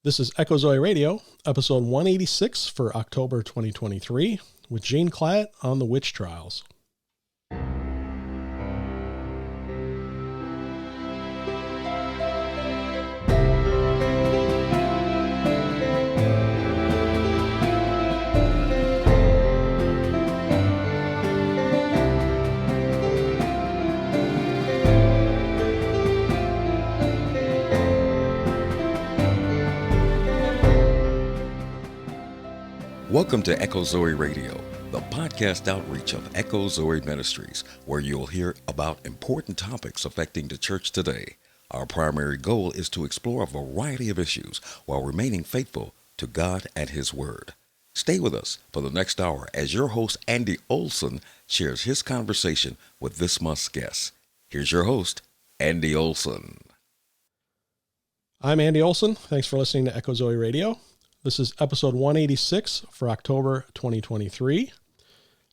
This is Echo Zoe Radio, episode 186 for October 2023, with Gene Clyatt on the witch trials. Welcome to Echo Zoe Radio, the podcast outreach of Echo Zoe Ministries, where you'll hear about important topics affecting the church today. Our primary goal is to explore a variety of issues while remaining faithful to God and His Word. Stay with us for the next hour as your host, Andy Olson, shares his conversation with this month's guest. Here's your host, Andy Olson. I'm Andy Olson. Thanks for listening to Echo Zoe Radio. This is episode 186 for October 2023.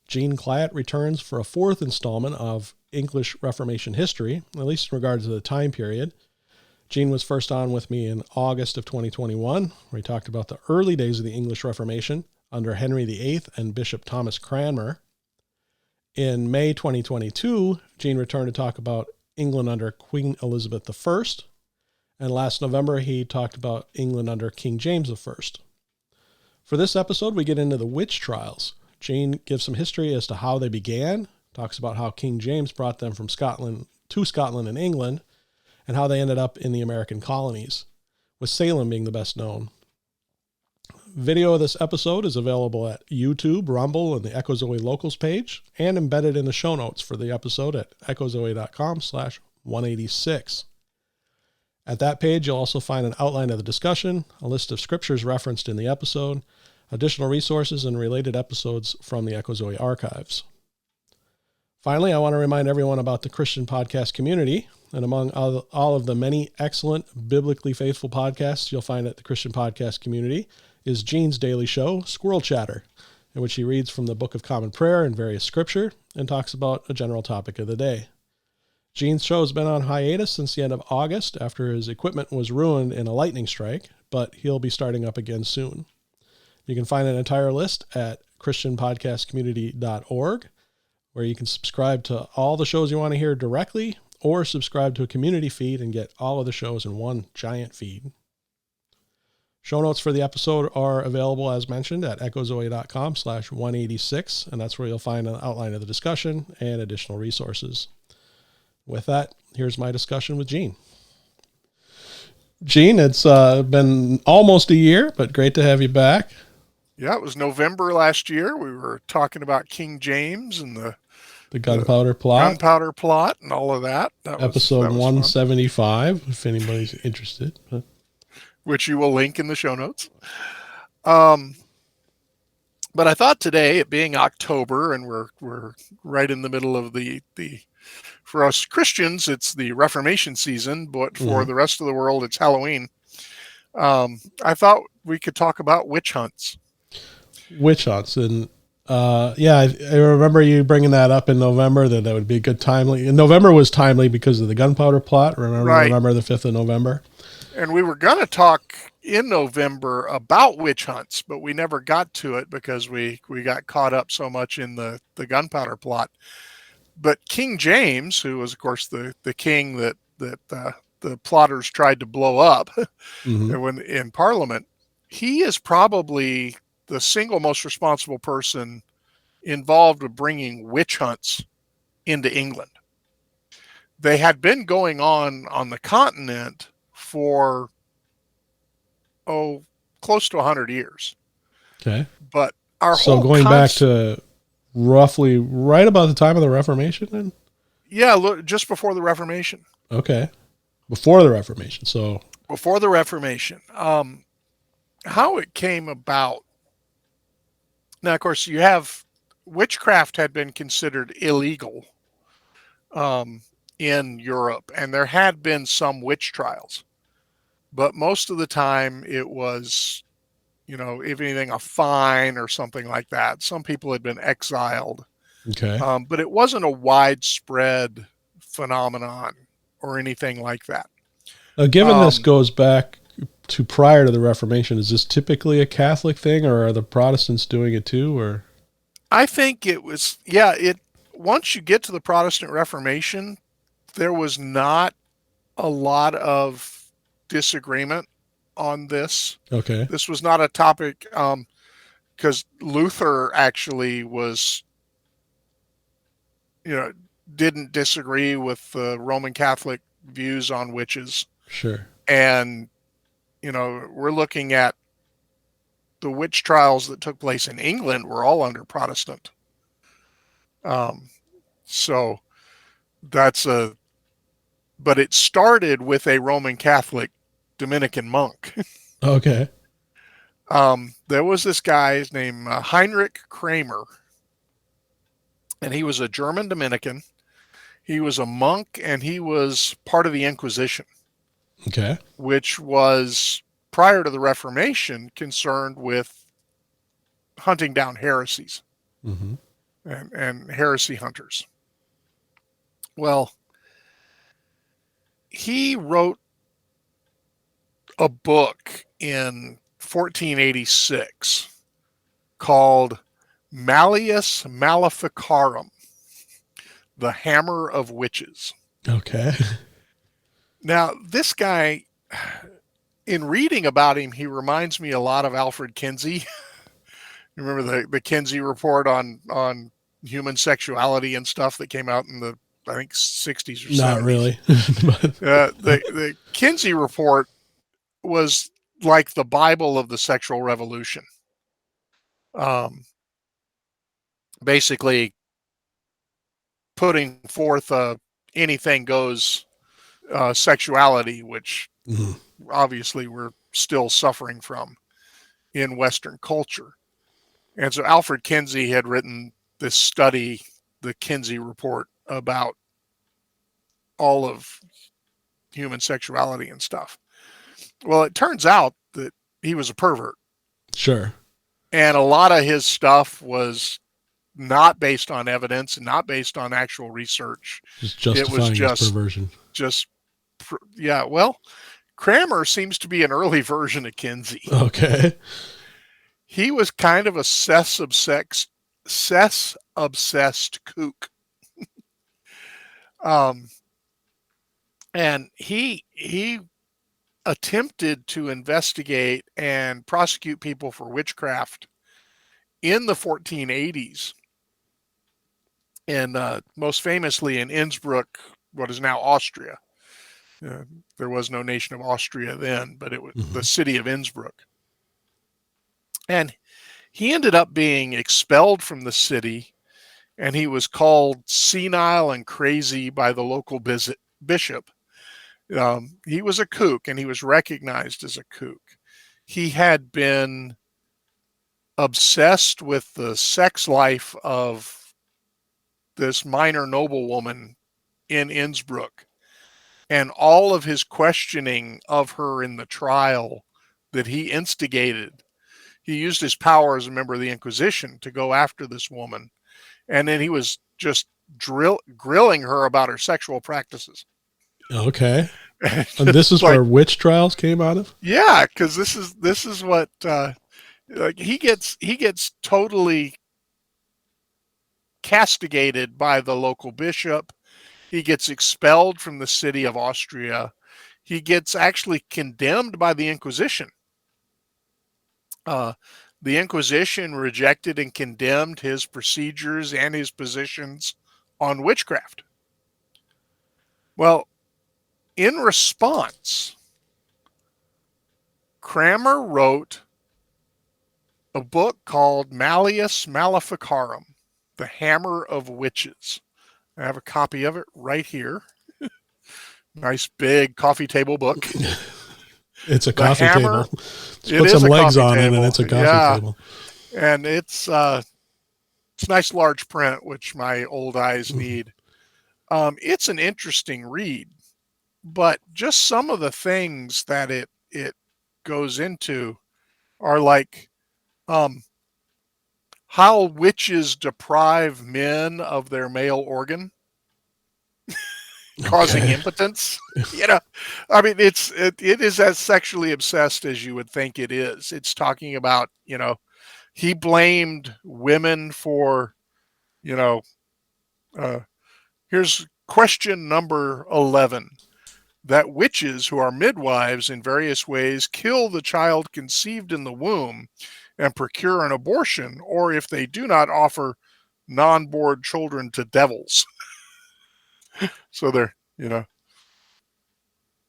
Gene Clyatt returns for a fourth installment of English Reformation history, at least in regards to the time period. Gene was first on with me in August of 2021, where he talked about the early days of the English Reformation under Henry VIII and Bishop Thomas Cranmer. In May 2022, Gene returned to talk about England under Queen Elizabeth I. And last November, he talked about England under King James I. For this episode, we get into the witch trials. Gene gives some history as to how they began, talks about how King James brought them from Scotland to Scotland and England, and how they ended up in the American Colonies, with Salem being the best known. Video of this episode is available at YouTube, Rumble, and the Echo Zoe Locals page, and embedded in the show notes for the episode at echozoe.com/186. At that page, you'll also find an outline of the discussion, a list of scriptures referenced in the episode, additional resources, and related episodes from the Echo Zoe archives. Finally, I want to remind everyone about the Christian podcast community, and among all of the many excellent, biblically faithful podcasts you'll find at the Christian podcast community is Gene's daily show, Squirrel Chatter, in which he reads from the Book of Common Prayer and various scripture and talks about a general topic of the day. Gene's show has been on hiatus since the end of August after his equipment was ruined in a lightning strike, but he'll be starting up again soon. You can find an entire list at christianpodcastcommunity.org, where you can subscribe to all the shows you want to hear directly, or subscribe to a community feed and get all of the shows in one giant feed. Show notes for the episode are available, as mentioned, at echozoe.com/186, and that's where you'll find an outline of the discussion and additional resources. With that, here's my discussion with Gene. Gene, it's been almost a year, but great to have you back. Yeah, it was November last year. We were talking about King James and the gunpowder plot. Gunpowder plot and all of that. Episode 175, if anybody's interested. Which you will link in the show notes. But I thought today, it being October, and we're right in the middle of the for us Christians, it's the Reformation season, but for the rest of the world, it's Halloween. I thought we could talk about witch hunts. Witch hunts. And I remember you bringing that up in November, that would be a good timely. And November was timely because of the gunpowder plot. Remember, right. November the 5th of November. And we were going to talk in November about witch hunts, but we never got to it because we got caught up so much in the gunpowder plot. But King James, who was, of course, the king that the plotters tried to blow up when in Parliament, he is probably the single most responsible person involved with bringing witch hunts into England. They had been going on the continent for, close to 100 years. Okay. But our so whole going back to roughly right about the time of the Reformation then? Yeah, look, just before the Reformation. Okay. Before the Reformation. So before the Reformation. How it came about. Now, of course, you have witchcraft had been considered illegal in Europe, and there had been some witch trials. But most of the time it was, if anything, a fine or something like that. Some people had been exiled. Okay. But it wasn't a widespread phenomenon or anything like that. Given this goes back to prior to the Reformation, is this typically a Catholic thing, or are the Protestants doing it too? Or I think it was, once you get to the Protestant Reformation, there was not a lot of disagreement on this. okay, This was not a topic, because Luther actually was, didn't disagree with the Roman Catholic views on witches. sure, And, we're looking at the witch trials that took place in England were all under Protestant. So but it started with a Roman Catholic Dominican monk. okay, There was this guy named Heinrich Kramer, and he was a German Dominican. He was a monk, and he was part of the Inquisition, okay, which was, prior to the Reformation, concerned with hunting down heresies mm-hmm. and heresy hunters. Well, he wrote a book in 1486 called Malleus Maleficarum, the Hammer of Witches. Okay. Now, this guy, in reading about him, he reminds me a lot of Alfred Kinsey. You remember the Kinsey report on human sexuality and stuff that came out in the, I think, 60s or 70s? Not really. The Kinsey report was like the Bible of the sexual revolution. Basically putting forth anything goes sexuality, which Mhm. obviously we're still suffering from in Western culture. And so Alfred Kinsey had written this study, the Kinsey report, about all of human sexuality and stuff. Well, it turns out that he was a pervert. Sure. And a lot of his stuff was not based on evidence and not based on actual research. Just justifying his perversion. Well, Cranmer seems to be an early version of Kinsey. Okay. He was kind of a cess-obsessed kook. And he attempted to investigate and prosecute people for witchcraft in the 1480s, and most famously in Innsbruck, what is now Austria. There was no nation of Austria then, but it was the city of Innsbruck. And he ended up being expelled from the city, and he was called senile and crazy by the local bishop. He was a kook, and he was recognized as a kook. He had been obsessed with the sex life of this minor noblewoman in Innsbruck, and all of his questioning of her in the trial that he instigated. He used his power as a member of the Inquisition to go after this woman, and then he was just grilling her about her sexual practices. Okay. And this is where witch trials came out of? Yeah, because this is what he gets totally castigated by the local bishop. He gets expelled from the city of Austria. He gets actually condemned by the Inquisition. The Inquisition rejected and condemned his procedures and his positions on witchcraft. Well, in response, Cranmer wrote a book called Malleus Maleficarum, the Hammer of Witches. I have a copy of it right here. Nice big coffee table book. It's a coffee table. Put some legs on it, and it's a coffee table. And it's nice large print, which my old eyes need. It's an interesting read, but just some of the things that it goes into are like how witches deprive men of their male organ. causing Okay. impotence. You know, I mean, it is as sexually obsessed as you would think it is. It's talking about, he blamed women for, you know, uh, here's question number 11, that witches who are midwives in various ways kill the child conceived in the womb and procure an abortion, or if they do not, offer non-born children to devils. So they're,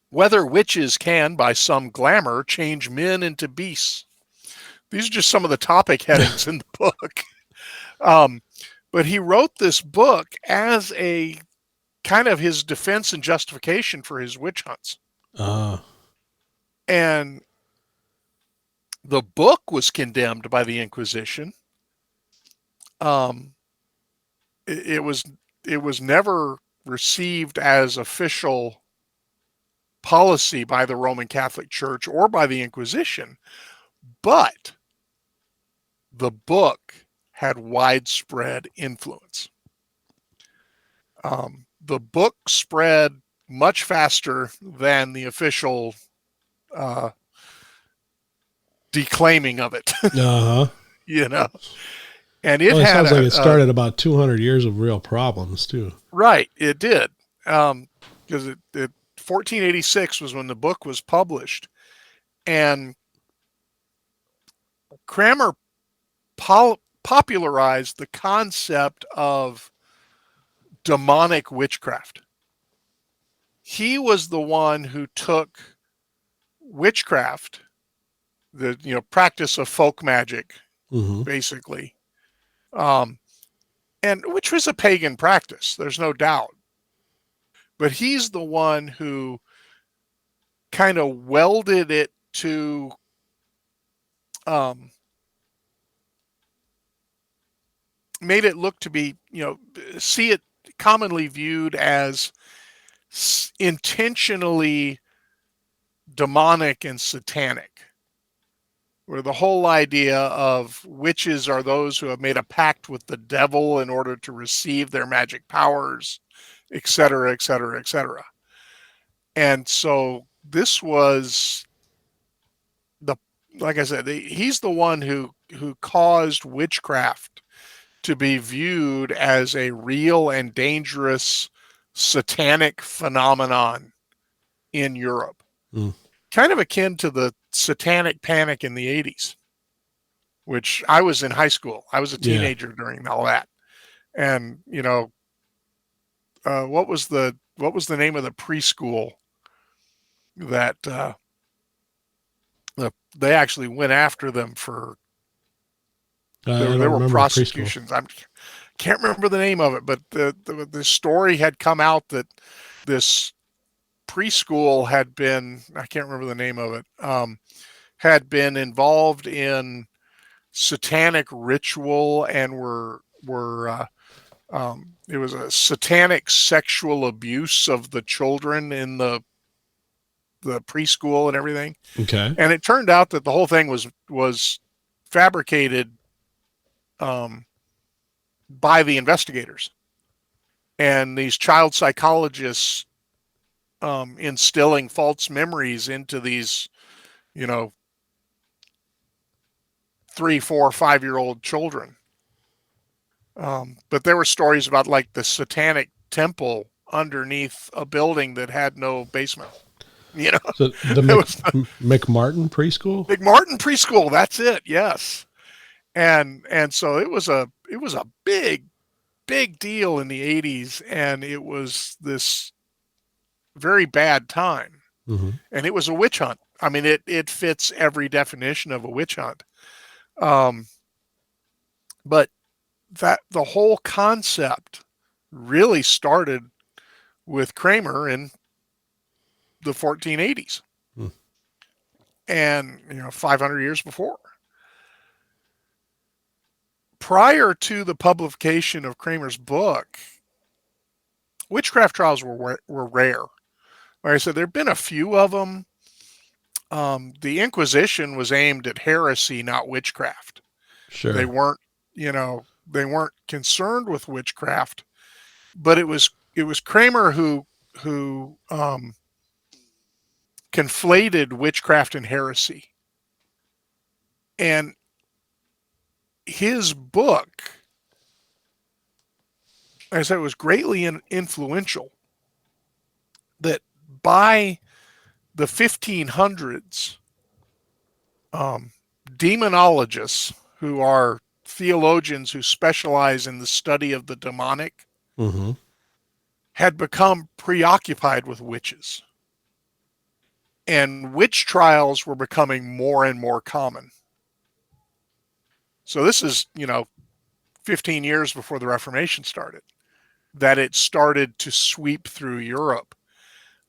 whether witches can, by some glamour, change men into beasts. These are just some of the topic headings in the book. Um, but he wrote this book as a kind of his defense and justification for his witch hunts. And the book was condemned by the Inquisition. It was never received as official policy by the Roman Catholic Church or by the Inquisition, but the book had widespread influence. The book spread much faster than the official declaiming of it. And it sounds like it started about 200 years of real problems too. Right, it did. Because 1486 was when the book was published, and Cranmer popularized the concept of demonic witchcraft. He was the one who took witchcraft, the practice of folk magic, basically, and which was a pagan practice, there's no doubt. But he's the one who kind of welded it to made it look to be, see it commonly viewed as intentionally demonic and satanic, where the whole idea of witches are those who have made a pact with the devil in order to receive their magic powers, etc., etc., etc. And so this was like I said, he's the one who caused witchcraft to be viewed as a real and dangerous satanic phenomenon in Europe. Kind of akin to the satanic panic in the 80s, which I was in high school. I was a teenager during all that. And, what was the name of the preschool that they actually went after them for? There were prosecutions. I can't remember the name of it, but the story had come out that this preschool had been, I can't remember the name of it, had been involved in satanic ritual and it was a satanic sexual abuse of the children in the preschool and everything. Okay. And it turned out that the whole thing was fabricated by the investigators, and these child psychologists instilling false memories into these, 3, 4, 5-year-old children. But there were stories about like the satanic temple underneath a building that had no basement. So the McMartin preschool? McMartin preschool, that's it. Yes. And so it was a big deal in the 80s, and it was this very bad time. And it was a witch hunt. I mean, it fits every definition of a witch hunt. But that the whole concept really started with Cranmer in the 1480s. And 500 years before. Prior to the publication of Cranmer's book, witchcraft trials were rare. Like I said, there have been a few of them. The Inquisition was aimed at heresy, not witchcraft. Sure. They weren't concerned with witchcraft, but it was Cranmer who who conflated witchcraft and heresy. And his book, as I said, was greatly influential. That by the 1500s, demonologists, who are theologians who specialize in the study of the demonic, Mm-hmm. had become preoccupied with witches. And witch trials were becoming more and more common. So this is, 15 years before the Reformation started, that it started to sweep through Europe.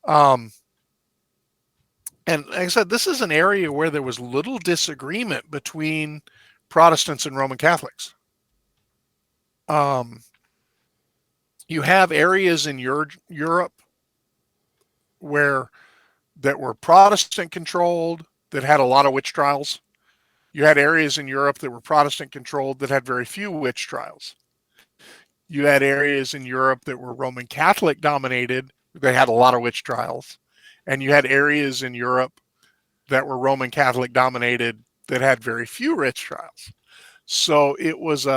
And like I said, this is an area where there was little disagreement between Protestants and Roman Catholics. You have areas in Europe that were Protestant controlled that had a lot of witch trials. You had areas in Europe that were Protestant controlled that had very few witch trials. You had areas in Europe that were Roman Catholic dominated that had a lot of witch trials. And you had areas in Europe that were Roman Catholic dominated that had very few witch trials. So it was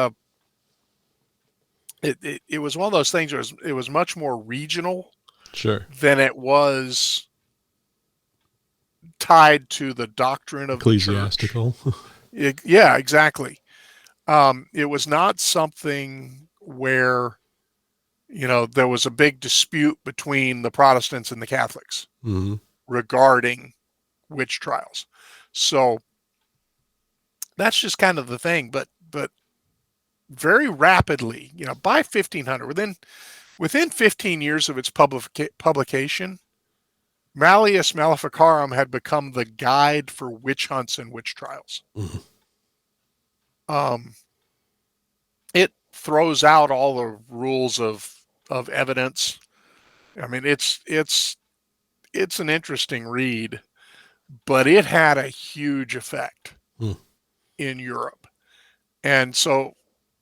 it was one of those things. It was much more regional, Sure, than it was tied to the doctrine of the church. ecclesiastical. Yeah, exactly. It was not something where, there was a big dispute between the Protestants and the Catholics Mm-hmm. regarding witch trials. So that's just kind of the thing. But very rapidly, by 1500, within 15 years of its publication, Malleus Maleficarum had become the guide for witch hunts and witch trials. Mm-hmm. It throws out all the rules of evidence. I mean, it's an interesting read, but it had a huge effect in Europe. And so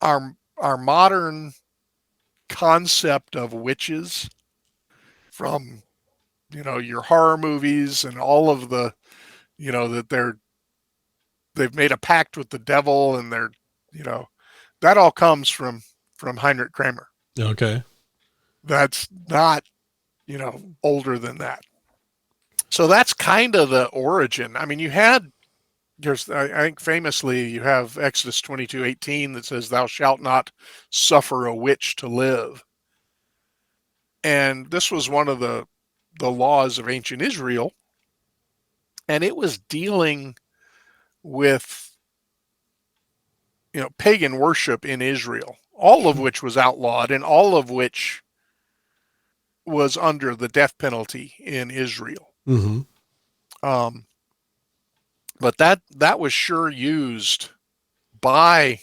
our modern concept of witches, from your horror movies and all of the that they've made a pact with the devil, and that all comes from Heinrich Kramer. Okay. That's not older than that. So that's kind of the origin. I mean, I think famously you have Exodus 22:18 that says, "Thou shalt not suffer a witch to live." And this was one of the laws of ancient Israel, and it was dealing with pagan worship in Israel, all of which was outlawed and all of which was under the death penalty in Israel. Mm-hmm. But that was sure used by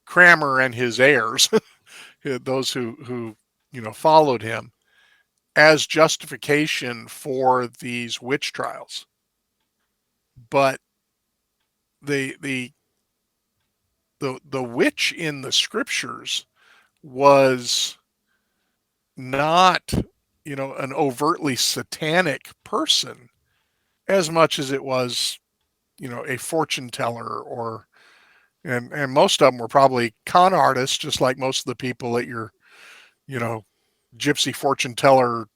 Cranmer and his heirs, those who followed him, as justification for these witch trials. But the witch in the scriptures was not an overtly satanic person as much as it was a fortune teller, and most of them were probably con artists, just like most of the people at your gypsy fortune teller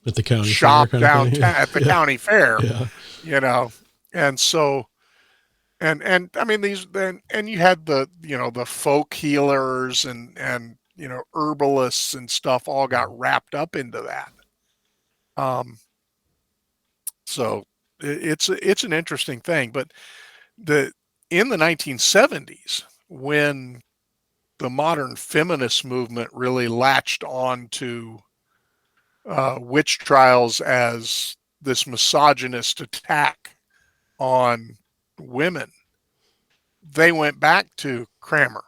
At the county shop fair kind of thing. downtown at the county fair. Yeah. And so and I mean and you had the folk healers and herbalists and stuff all got wrapped up into that. So it's an interesting thing. But in the 1970s, when the modern feminist movement really latched on to witch trials as this misogynist attack on women, they went back to Cranmer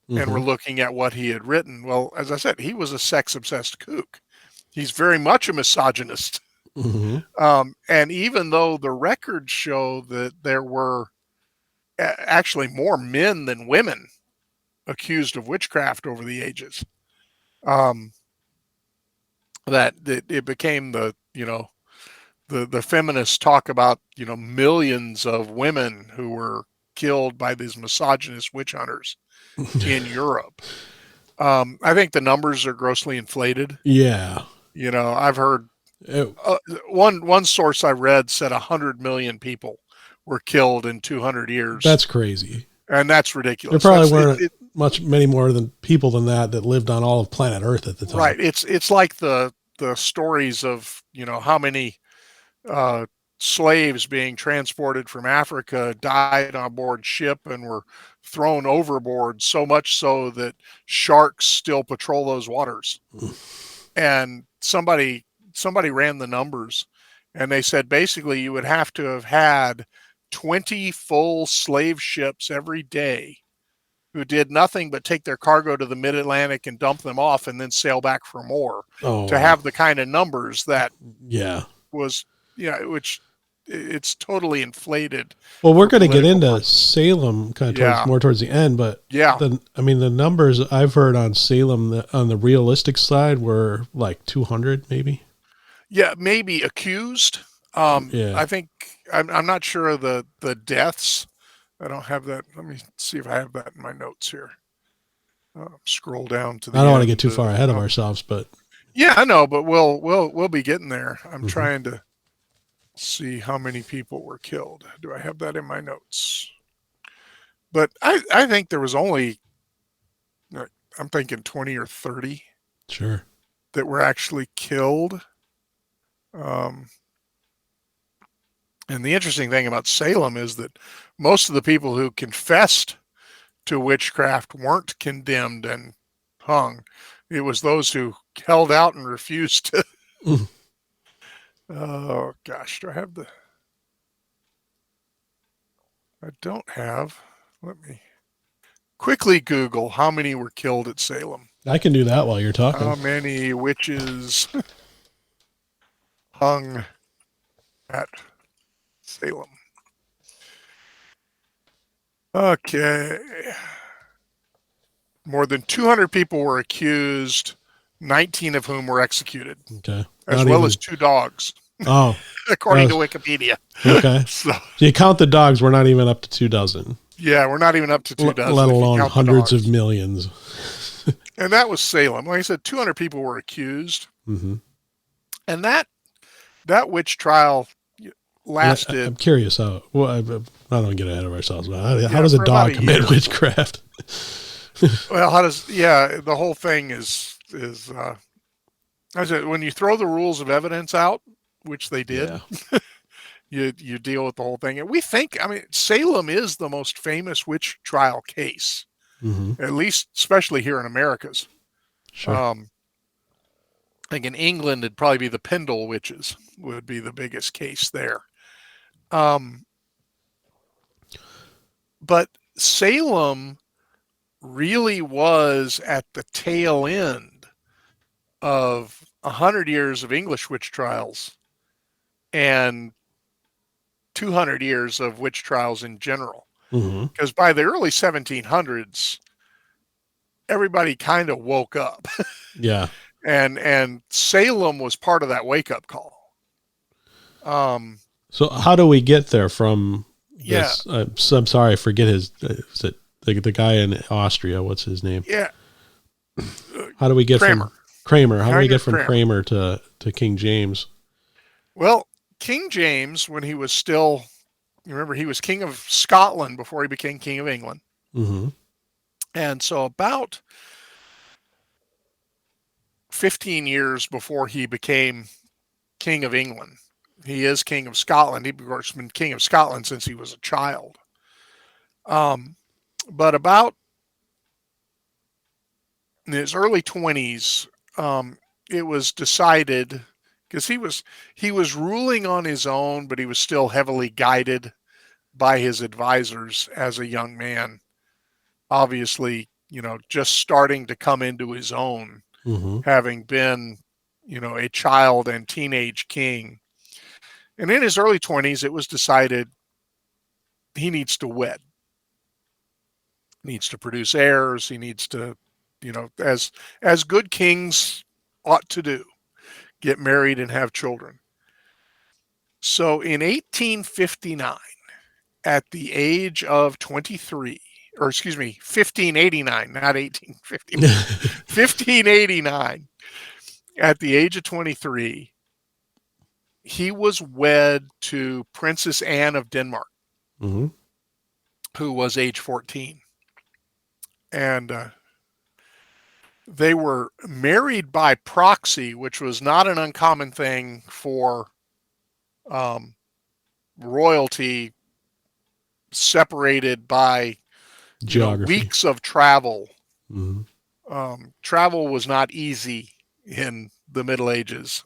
and were looking at what he had written. Well, as I said, he was a sex-obsessed kook. He's very much a misogynist. Mm-hmm. And even though the records show that there were actually more men than women accused of witchcraft over the ages, that it became the feminists talk about, millions of women who were killed by these misogynist witch hunters in Europe. I think the numbers are grossly inflated. Yeah. I've heard It- one source I read said 100 million people were killed in 200 years, that's crazy. and that's There ridiculous. probably weren't many more than people than that lived on all of planet Earth at the time. Right. It's like the stories of how many uh, slaves being transported from Africa died on board ship and were thrown overboard, so much so that sharks still patrol those waters. And somebody ran the numbers, and they said basically you would have to have had 20 full slave ships every day who did nothing but take their cargo to the mid-Atlantic and dump them off and then sail back for more to have the kind of numbers that was, which it's totally inflated. Well, we're going to get into Salem kind of more towards the end, but the numbers I've heard on Salem on the realistic side were like 200 maybe. Yeah, maybe accused. I think I'm not sure of the deaths. I don't have that. Let me see if I have that in my notes here. Scroll down to the I don't want to get too far ahead of ourselves, but yeah, I know, but we'll be getting there. I'm trying to see how many people were killed. Do I have that in my notes? But I think there was only, I'm thinking 20 or 30 that were actually killed. And the interesting thing about Salem is that most of the people who confessed to witchcraft weren't condemned and hung. It was those who held out and refused to. Oh gosh, do I have I don't have. Let me quickly Google how many were killed at Salem. I can do that while you're talking. How many witches hung at Salem? Okay. More than 200 people were accused, 19 of whom were executed. Okay. As well as 2 dogs. Oh. According to Wikipedia. Okay. So you count the dogs, we're not even up to 24. Yeah, we're not even up to 24. Let alone hundreds of millions. And that was Salem. Like I said, 200 people were accused. Mm-hmm. And that witch trial lasted. I'm curious how. Well, I don't get ahead of ourselves. But how does a dog commit witchcraft? Well, how does the whole thing is I said, when you throw the rules of evidence out, which they did, you deal with the whole thing. And we think, Salem is the most famous witch trial case, at least, especially here in Americas. Sure. I think in England, it'd probably be the Pendle witches would be the biggest case there. But Salem really was at the tail end of 100 years of English witch trials and 200 years of witch trials in general. Because by the early 1700s, everybody kind of woke up. Yeah. And Salem was part of that wake-up call. So how do we get there from this? I'm sorry, I forget his, is it the guy in Austria? What's his name? Yeah. How do we get from Cranmer? How do we get from Cranmer to King James? Well, King James, when he was still, remember, he was King of Scotland before he became King of England. And so about 15 years before he became King of England, he is King of Scotland. He'd, of course, been King of Scotland since he was a child. But about in his early 20s, it was decided, because he was ruling on his own, but he was still heavily guided by his advisors as a young man. Obviously, just starting to come into his own, having been, a child and teenage king. And in his early 20s, it was decided he needs to wed. Needs to produce heirs. He needs to, as good kings ought to do. get married and have children. So in 1859, at the age of 23, or excuse me, 1589, not 1859, 1589, at the age of 23, he was wed to Princess Anne of Denmark, Mm-hmm. who was age 14. And they were married by proxy, which was not an uncommon thing for royalty, separated by Geography. weeks of travel. Mm-hmm. Travel was not easy in the Middle Ages.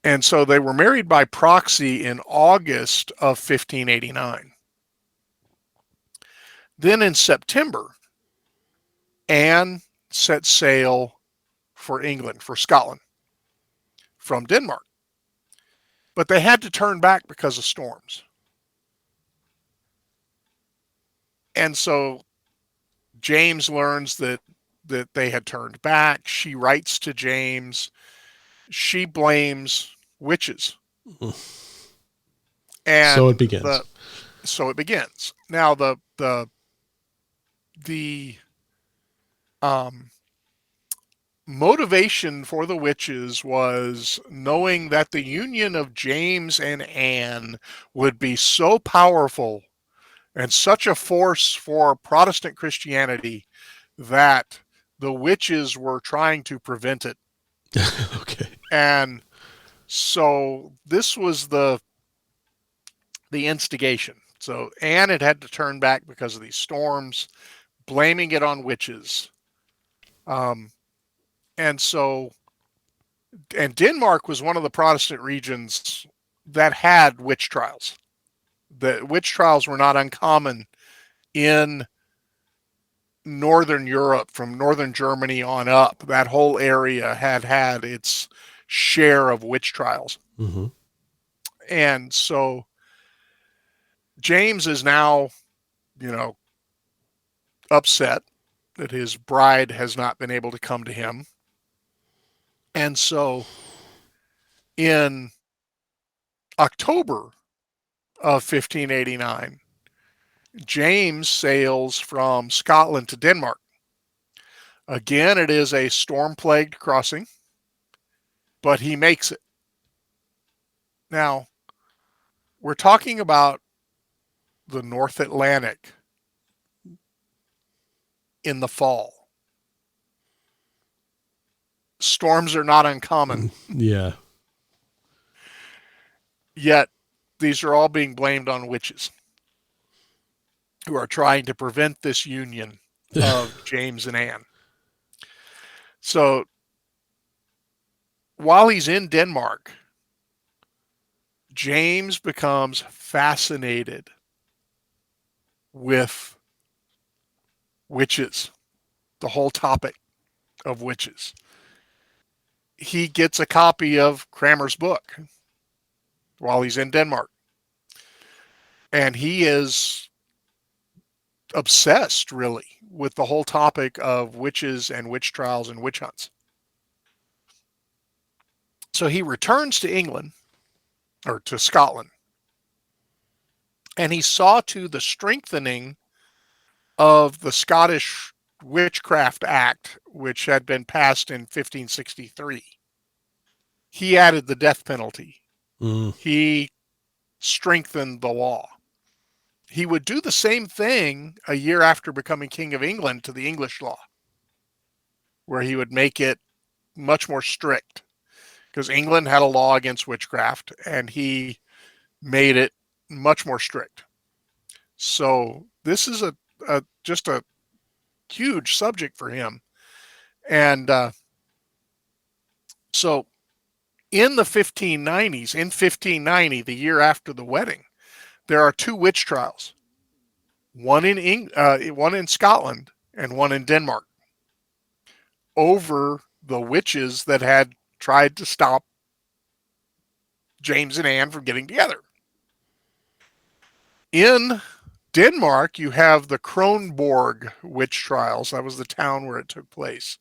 And so they were married by proxy in August of 1589. Then in September, Anne set sail for England, for Scotland, from Denmark. But they had to turn back because of storms. And so James learns that they had turned back. She writes to James. She blames witches. And so it begins. So it begins. Now the motivation for the witches was knowing that the union of James and Anne would be so powerful and such a force for Protestant Christianity that the witches were trying to prevent it. Okay. And so this was the instigation. So Anne had to turn back because of these storms, blaming it on witches. And Denmark was one of the Protestant regions that had witch trials. The witch trials were not uncommon in Northern Europe, from Northern Germany on up. That whole area had its share of witch trials. Mm-hmm. And so James is now, upset that his bride has not been able to come to him. And so in October of 1589, James sails from Scotland to Denmark. Again, it is a storm-plagued crossing, but he makes it. Now, we're talking about the North Atlantic in the fall. Storms are not uncommon. Yeah. Yet, these are all being blamed on witches who are trying to prevent this union of James and Anne. So, while he's in Denmark, James becomes fascinated with witches, the whole topic of witches. He gets a copy of Cranmer's book while he's in Denmark. And he is obsessed, really, with the whole topic of witches and witch trials and witch hunts. So he returns to England, or to Scotland, and he saw to the strengthening of the Scottish Witchcraft Act, which had been passed in 1563. He added the death penalty. He strengthened the law. He would do the same thing a year after becoming King of England to the English law, where he would make it much more strict, because England had a law against witchcraft, and he made it much more strict. So this is just a huge subject for him. And so in the 1590s, in 1590, the year after the wedding, there are two witch trials, one in Scotland and one in Denmark, over the witches that had tried to stop James and Anne from getting together. In Denmark, you have the Kronborg witch trials. That was the town where it took place.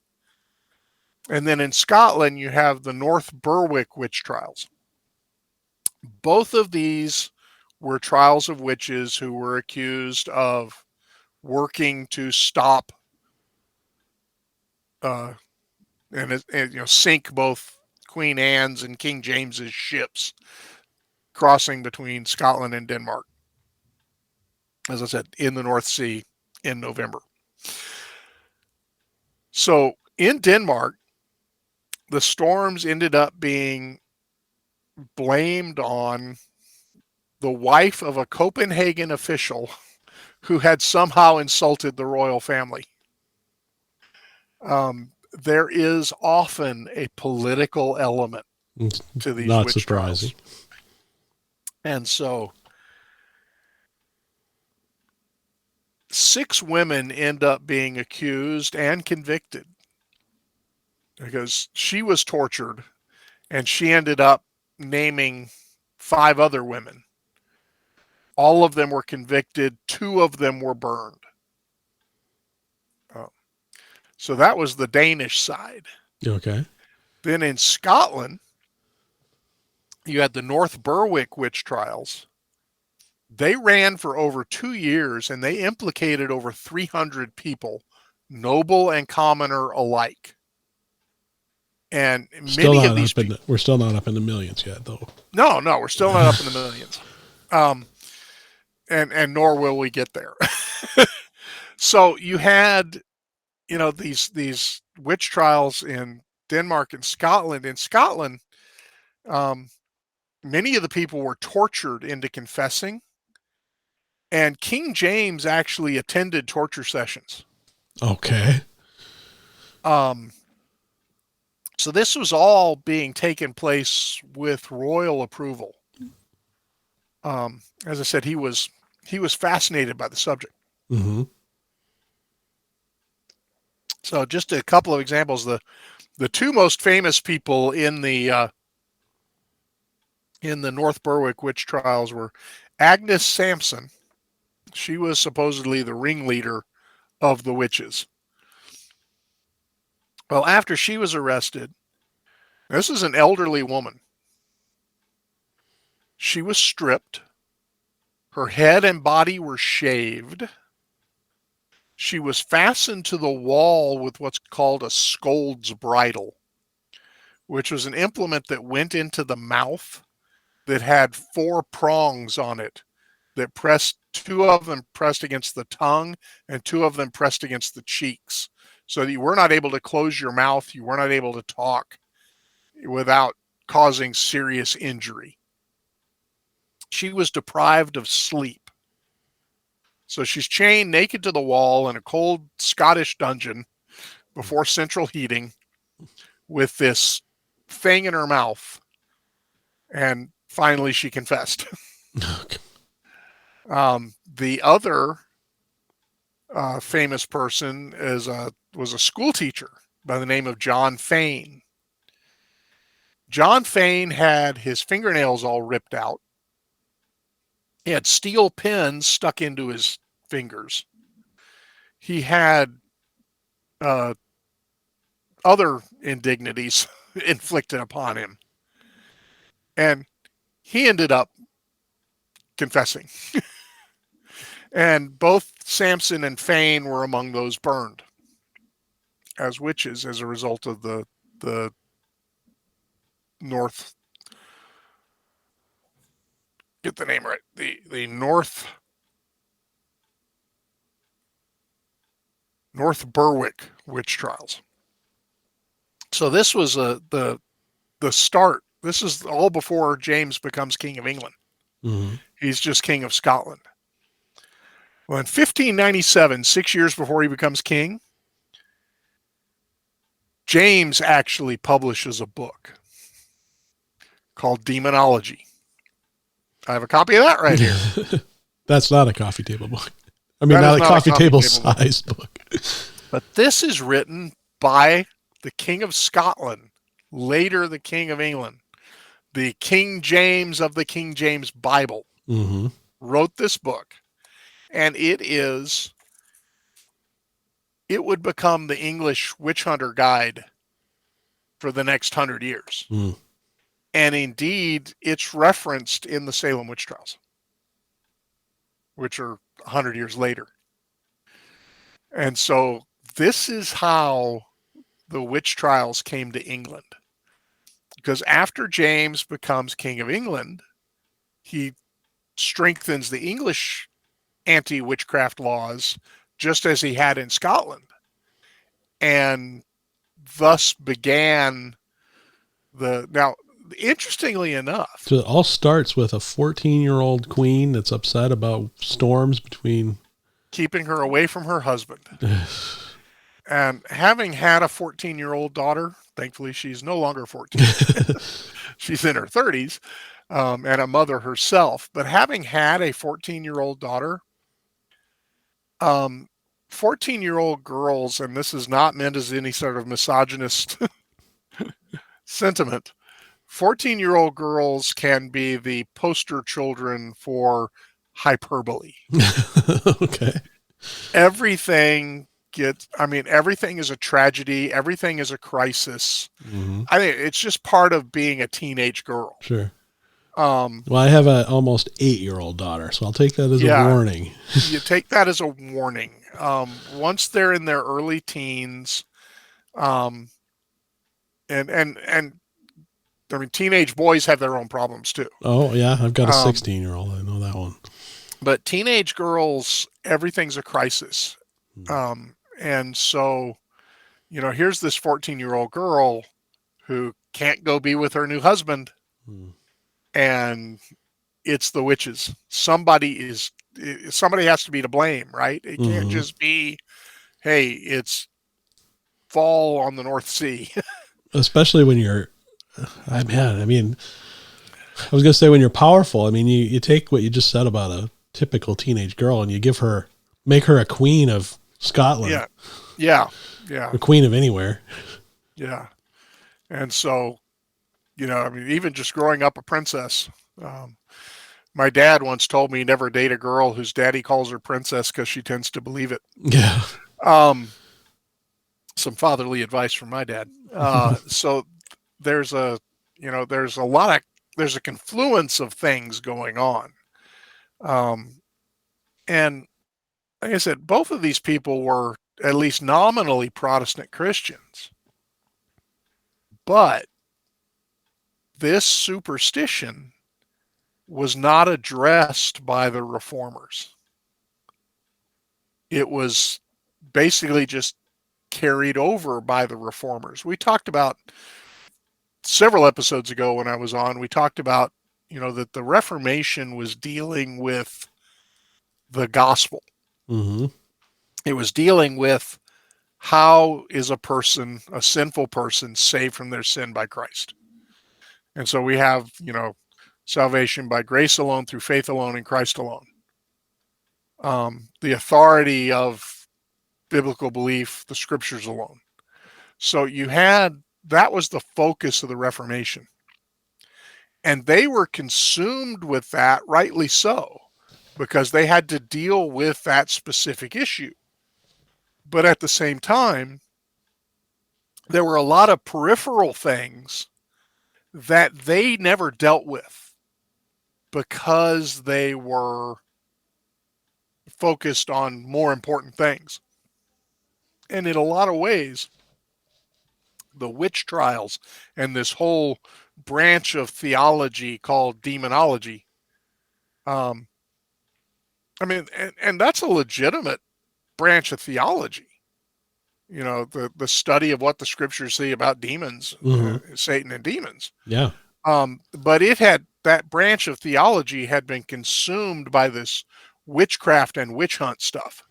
And then in Scotland, you have the North Berwick witch trials. Both of these were trials of witches who were accused of working to stop and sink both Queen Anne's and King James's ships crossing between Scotland and Denmark. As I said, in the North Sea in November. So in Denmark, the storms ended up being blamed on the wife of a Copenhagen official who had somehow insulted the royal family. There is often a political element to these Not witch surprising. trials. And so 6 women end up being accused and convicted because she was tortured, and she ended up naming 5 other women. All of them were convicted. 2 of them were burned. So that was the Danish side. Okay. Then in Scotland, you had the North Berwick witch trials. They ran for over 2 years, and they implicated over 300 people, noble and commoner alike. And many of these people, we're still not up in the millions yet, though. No, we're still not up in the millions. And nor will we get there. So you had, these witch trials in Denmark and Scotland. In Scotland, many of the people were tortured into confessing, and King James actually attended torture sessions. Okay. So this was all being taken place with royal approval. As I said, he was fascinated by the subject. Mm-hmm. So just a couple of examples. The 2 most famous people in the North Berwick witch trials were Agnes Sampson. She was supposedly the ringleader of the witches. Well, after she was arrested, this is an elderly woman. She was stripped. Her head and body were shaved. She was fastened to the wall with what's called a scold's bridle, which was an implement that went into the mouth that had 4 prongs on it that pressed, 2 of them pressed against the tongue and 2 of them pressed against the cheeks. So that you were not able to close your mouth, you were not able to talk without causing serious injury. She was deprived of sleep. So she's chained naked to the wall in a cold Scottish dungeon before central heating with this thing in her mouth. And finally she confessed. Okay. The other famous person was a school teacher by the name of John Fane. John Fane had his fingernails all ripped out. He had steel pins stuck into his fingers. He had other indignities inflicted upon him. And he ended up confessing. And both Samson and Fane were among those burned as witches as a result of the North, get the name right, the North Berwick witch trials. So this was the start. This is all before James becomes King of England. Mm-hmm. He's just King of Scotland. Well, in 1597, 6 years before he becomes king, James actually publishes a book called Demonology. I have a copy of that right here. That's not a coffee table book. I mean, not a coffee table sized book. But this is written by the King of Scotland, later the King of England. The King James of the King James Bible wrote this book. And it would become the English witch hunter guide for the next 100 years. Mm. And indeed, it's referenced in the Salem witch trials, which are 100 years later. And so this is how the witch trials came to England. Because after James becomes King of England, he strengthens the English anti-witchcraft laws just as he had in Scotland. And thus began now, interestingly enough. So it all starts with a 14-year-old queen that's upset about storms between... keeping her away from her husband. And having had a 14-year-old daughter, thankfully she's no longer 14. She's in her 30s, and a mother herself. But having had a 14-year-old daughter, 14-year-old girls, and this is not meant as any sort of misogynist sentiment, 14-year-old girls can be the poster children for hyperbole. Okay. Everything is a tragedy. Everything is a crisis. Mm-hmm. I think it's just part of being a teenage girl. Sure. Well, I have an almost 8-year-old daughter, so I'll take that as a warning. You take that as a warning. Once they're in their early teens, and I mean, teenage boys have their own problems too. Oh yeah, I've got a 16-year-old. I know that one. But teenage girls, everything's a crisis. And so, here's this 14-year-old girl who can't go be with her new husband. And it's the witches. Somebody has to be to blame, right? It can't just be, hey, it's fall on the North Sea. Especially when you're, I was going to say when you're powerful. I mean, you take what you just said about a typical teenage girl and you make her a queen of Scotland. Yeah. Or queen of anywhere. Yeah. And so, even just growing up a princess, my dad once told me never date a girl whose daddy calls her princess because she tends to believe it. Yeah. Some fatherly advice from my dad. So there's a confluence of things going on. And like I said, both of these people were at least nominally Protestant Christians. But this superstition was not addressed by the reformers. It was basically just carried over by the reformers. We talked about several episodes ago when I was on, we talked about, that the Reformation was dealing with the gospel. Mm-hmm. It was dealing with how is a sinful person, saved from their sin by Christ. And so we have, salvation by grace alone, through faith alone, in Christ alone. The authority of biblical belief, the scriptures alone. So that was the focus of the Reformation. And they were consumed with that, rightly so, because they had to deal with that specific issue. But at the same time, there were a lot of peripheral things that they never dealt with because they were focused on more important things. And in a lot of ways, the witch trials and this whole branch of theology called demonology, and that's a legitimate branch of theology. The study of what the scriptures say about demons, Satan and demons. Yeah. But that branch of theology had been consumed by this witchcraft and witch hunt stuff,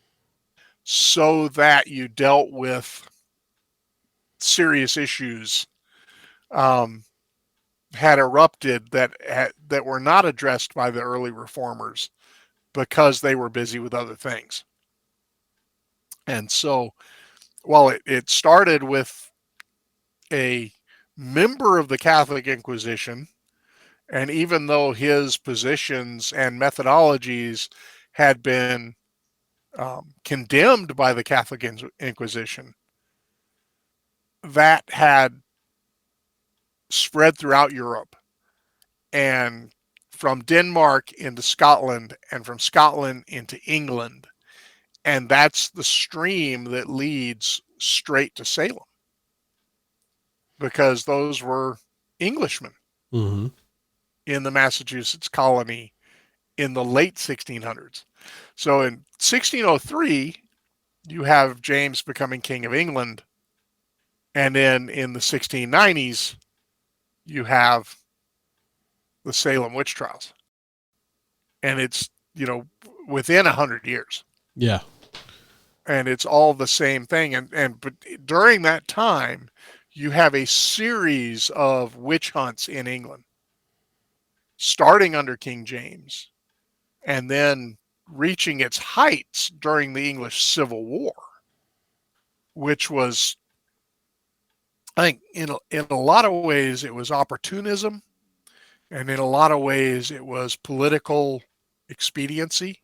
so that you dealt with serious issues had erupted that were not addressed by the early reformers because they were busy with other things. And so, while it started with a member of the Catholic Inquisition, and even though his positions and methodologies had been condemned by the Catholic Inquisition, that had spread throughout Europe, and from Denmark into Scotland, and from Scotland into England. And that's the stream that leads straight to Salem, because those were Englishmen Mm-hmm. in the Massachusetts colony in the late 1600s. So in 1603, you have James becoming King of England. And then in the 1690s, you have the Salem witch trials. And it's, within 100 years. Yeah. And it's all the same thing. But during that time, you have a series of witch hunts in England, starting under King James, and then reaching its heights during the English Civil War, which was, I think, in a lot of ways, it was opportunism, and in a lot of ways, it was political expediency.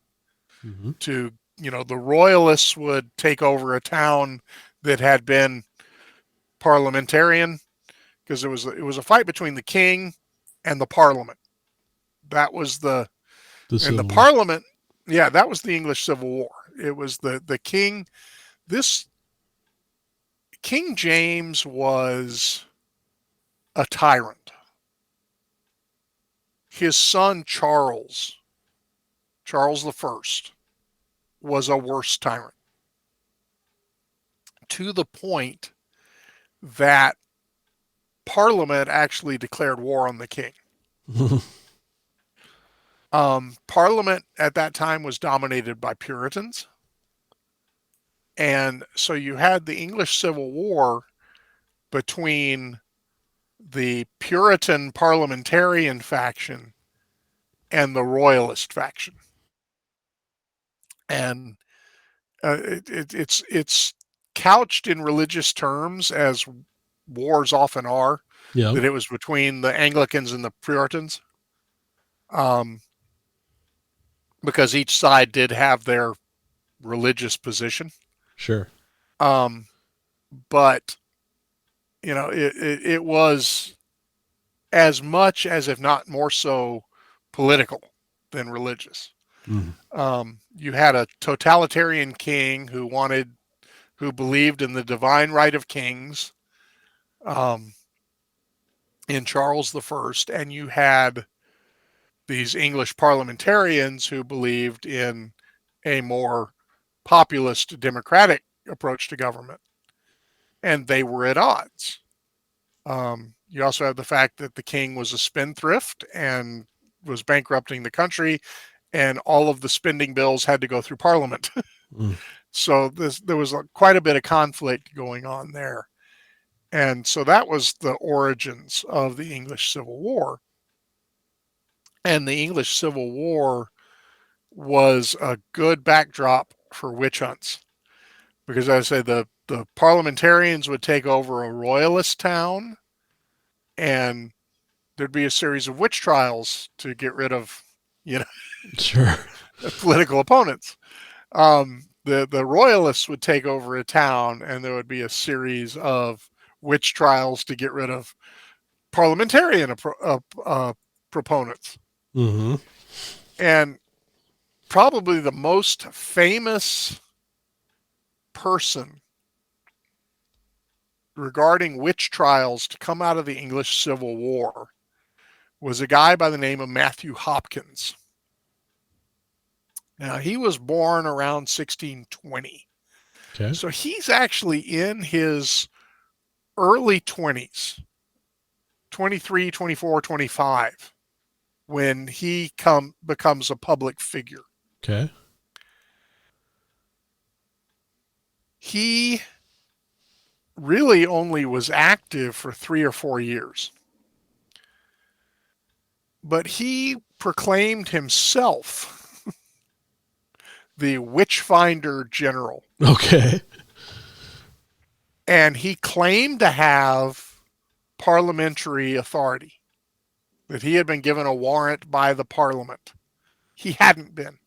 Mm-hmm. To, the royalists would take over a town that had been parliamentarian, because it was a fight between the king and the parliament. That was and the parliament. Yeah, that was the English Civil War. It was the king. This King James was a tyrant. His son Charles I, was a worse tyrant, to the point that Parliament actually declared war on the king. Parliament at that time was dominated by Puritans. And so you had the English Civil War between the Puritan parliamentarian faction and the royalist faction. And it's couched in religious terms, as wars often are. Yeah. That it was between the Anglicans and the Puritans, because each side did have their religious position. Sure. But it was as much as, if not more so, political than religious. You had a totalitarian king who believed in the divine right of kings, in Charles I, and you had these English parliamentarians who believed in a more populist democratic approach to government, and they were at odds. You also have the fact that the king was a spendthrift and was bankrupting the country, and all of the spending bills had to go through Parliament. So there was quite a bit of conflict going on there. And so that was the origins of the English Civil War. And the English Civil War was a good backdrop for witch hunts, because, as I say, the parliamentarians would take over a royalist town, and there'd be a series of witch trials to get rid of, Sure, political opponents. The royalists would take over a town, and there would be a series of witch trials to get rid of parliamentarian proponents. Mm-hmm. And probably the most famous person regarding witch trials to come out of the English Civil War was a guy by the name of Matthew Hopkins. Now, he was born around 1620. Okay. So he's actually in his early 20s, 23, 24, 25, when he becomes a public figure. Okay. He really only was active for 3 or 4 years. But he proclaimed himself the Witchfinder General. Okay. And he claimed to have parliamentary authority, that he had been given a warrant by the Parliament. He hadn't been.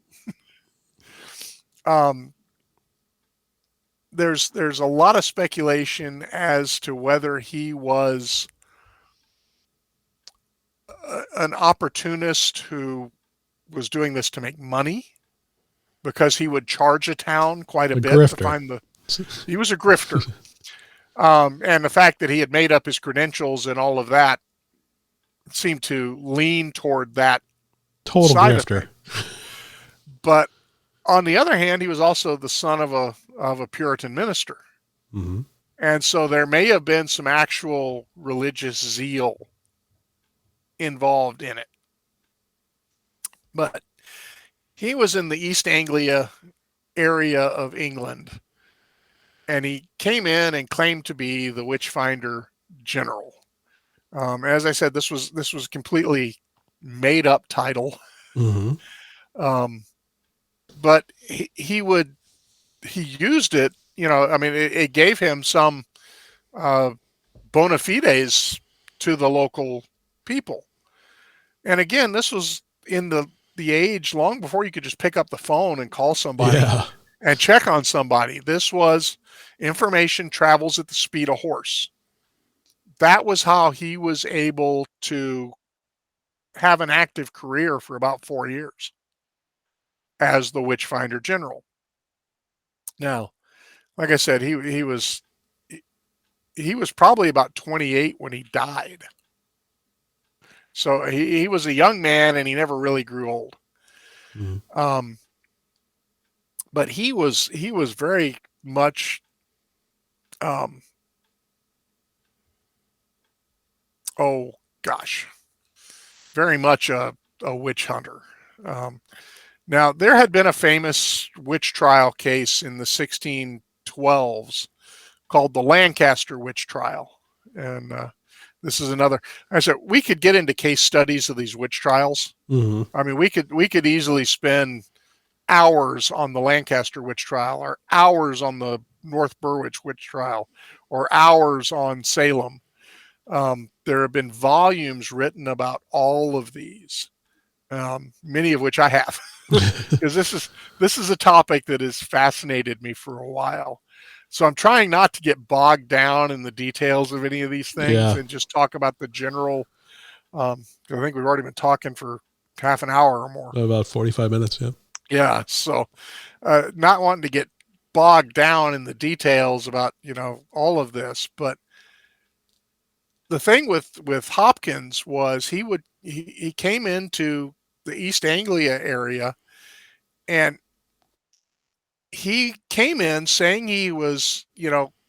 There's a lot of speculation as to whether he was an opportunist who was doing this to make money, because he would charge a town quite a bit grifter. to find he was a grifter. And the fact that he had made up his credentials and all of that seemed to lean toward that total side grifter. of it. But on the other hand, he was also the son of a Puritan minister. Mm-hmm. And so there may have been some actual religious zeal involved in it. But he was in the East Anglia area of England, and he came in and claimed to be the witch finder general. As I said, this was completely made up title. Mm-hmm. But he used it, I mean, it gave him some bona fides to the local people. And again, this was in the age long before you could just pick up the phone and call somebody and check on somebody. This was information travels at the speed of horse. That was how he was able to have an active career for about 4 years as the witch finder general. Now, like I said, he was probably about 28 when he died. So he was a young man, and he never really grew old. Mm-hmm. But he was very much very much a witch hunter. Now, there had been a famous witch trial case in the 1612s called the Lancaster witch trial. And this is another, I said, we could get into case studies of these witch trials. Mm-hmm. I mean, we could easily spend hours on the Lancaster witch trial, or hours on the North Berwick witch trial, or hours on Salem. There have been volumes written about all of these, many of which I have, because this is a topic that has fascinated me for a while. So I'm trying not to get bogged down in the details of any of these things, and just talk about the general. I think we've already been talking for half an hour or more. About 45 minutes, yeah. Yeah, so not wanting to get bogged down in the details about, all of this, but the thing with Hopkins was he came into the East Anglia area, and he came in saying he was,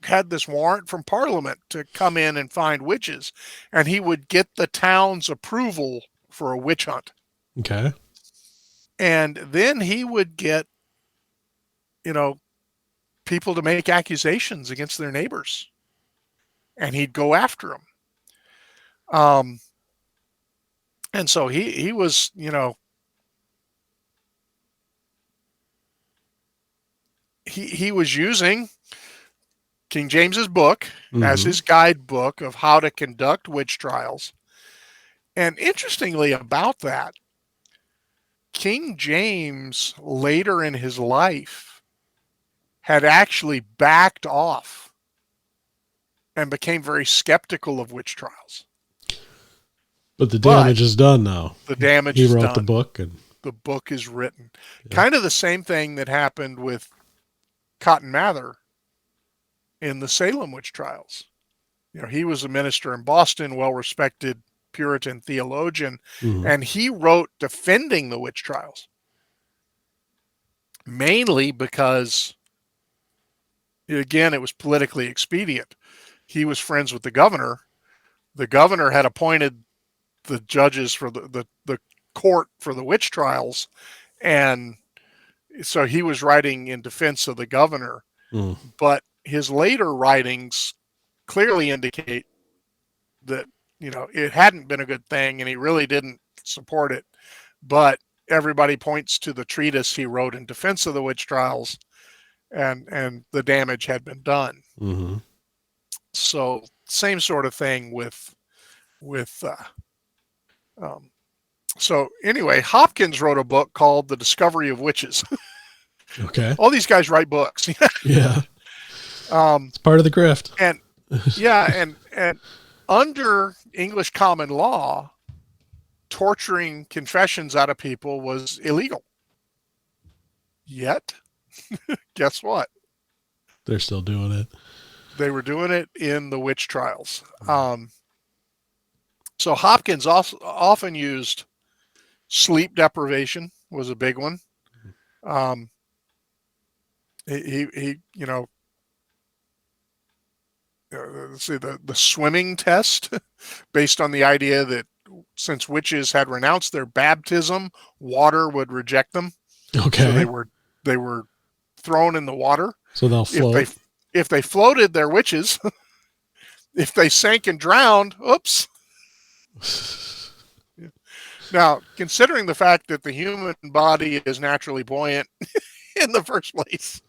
had this warrant from Parliament to come in and find witches, and he would get the town's approval for a witch hunt. Okay. And then he would get, people to make accusations against their neighbors, and he'd go after them. And so he was, he was using King James's book as his guidebook of how to conduct witch trials. And interestingly about that, King James later in his life had actually backed off and became very skeptical of witch trials. But the damage is done now. The damage is done. He wrote the book, and the book is written. Yeah. Kind of the same thing that happened with Cotton Mather in the Salem witch trials. He was a minister in Boston, well-respected Puritan theologian, and he wrote defending the witch trials, mainly because, again, it was politically expedient. He was friends with the governor. The governor had appointed the judges for the court for the witch trials, and so he was writing in defense of the governor. But his later writings clearly indicate that it hadn't been a good thing, and he really didn't support it. But everybody points to the treatise he wrote in defense of the witch trials, and the damage had been done. So same sort of thing with so anyway, Hopkins wrote a book called The Discovery of Witches. Okay. All these guys write books. Yeah. It's part of the grift. And yeah, and under English common law, torturing confessions out of people was illegal. Yet, guess what? They're still doing it. They were doing it in the witch trials. So Hopkins also often used sleep deprivation was a big one. He let's see, the swimming test, based on the idea that since witches had renounced their baptism, water would reject them. Okay. So they were thrown in the water. So they'll float. If they floated, they're witches. If they sank and drowned, oops. Now, considering the fact that the human body is naturally buoyant in the first place,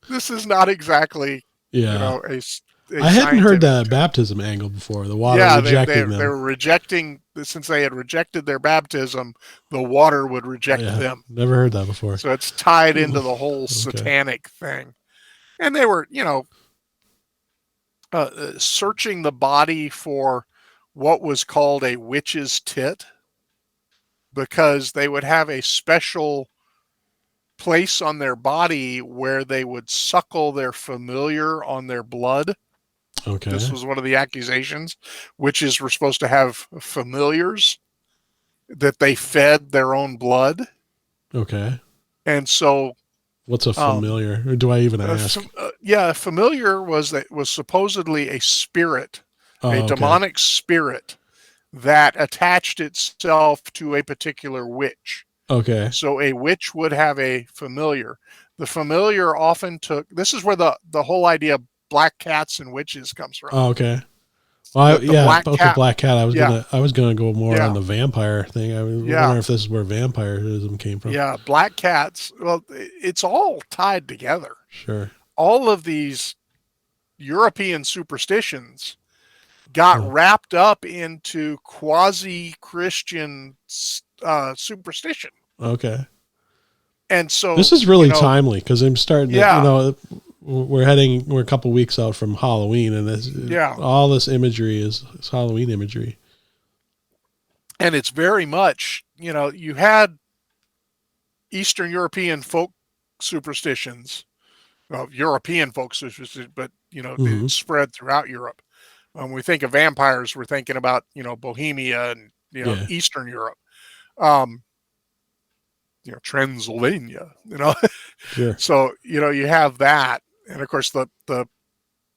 this is not exactly, a I hadn't heard that baptism angle before. The water rejecting them. They were rejecting, since they had rejected their baptism, the water would reject them. Never heard that before. So it's tied into the whole satanic thing. And they were, searching the body for what was called a witch's tit, because they would have a special place on their body where they would suckle their familiar on their blood. Okay. This was one of the accusations. Witches were supposed to have familiars that they fed their own blood. Okay. And so, what's a familiar? Or do I even ask? A familiar was supposedly a spirit, a demonic spirit that attached itself to a particular witch. Okay. So a witch would have a familiar. The familiar often took. This is where the whole idea of black cats and witches comes from. Oh, okay. Well, black cat. I was gonna go more on the vampire thing. I was wondering if this is where vampirism came from. Yeah, black cats. Well, it's all tied together. Sure. All of these European superstitions got wrapped up into quasi-Christian superstition. Okay. And so this is really timely, because I'm starting to, we're a couple weeks out from Halloween, and all this imagery is Halloween imagery. And it's very much, you had Eastern European folk superstitions, European folk superstitions, but, it spread throughout Europe. When we think of vampires, we're thinking about, Bohemia and, Eastern Europe. Transylvania, Sure. So, you have that. And of course, the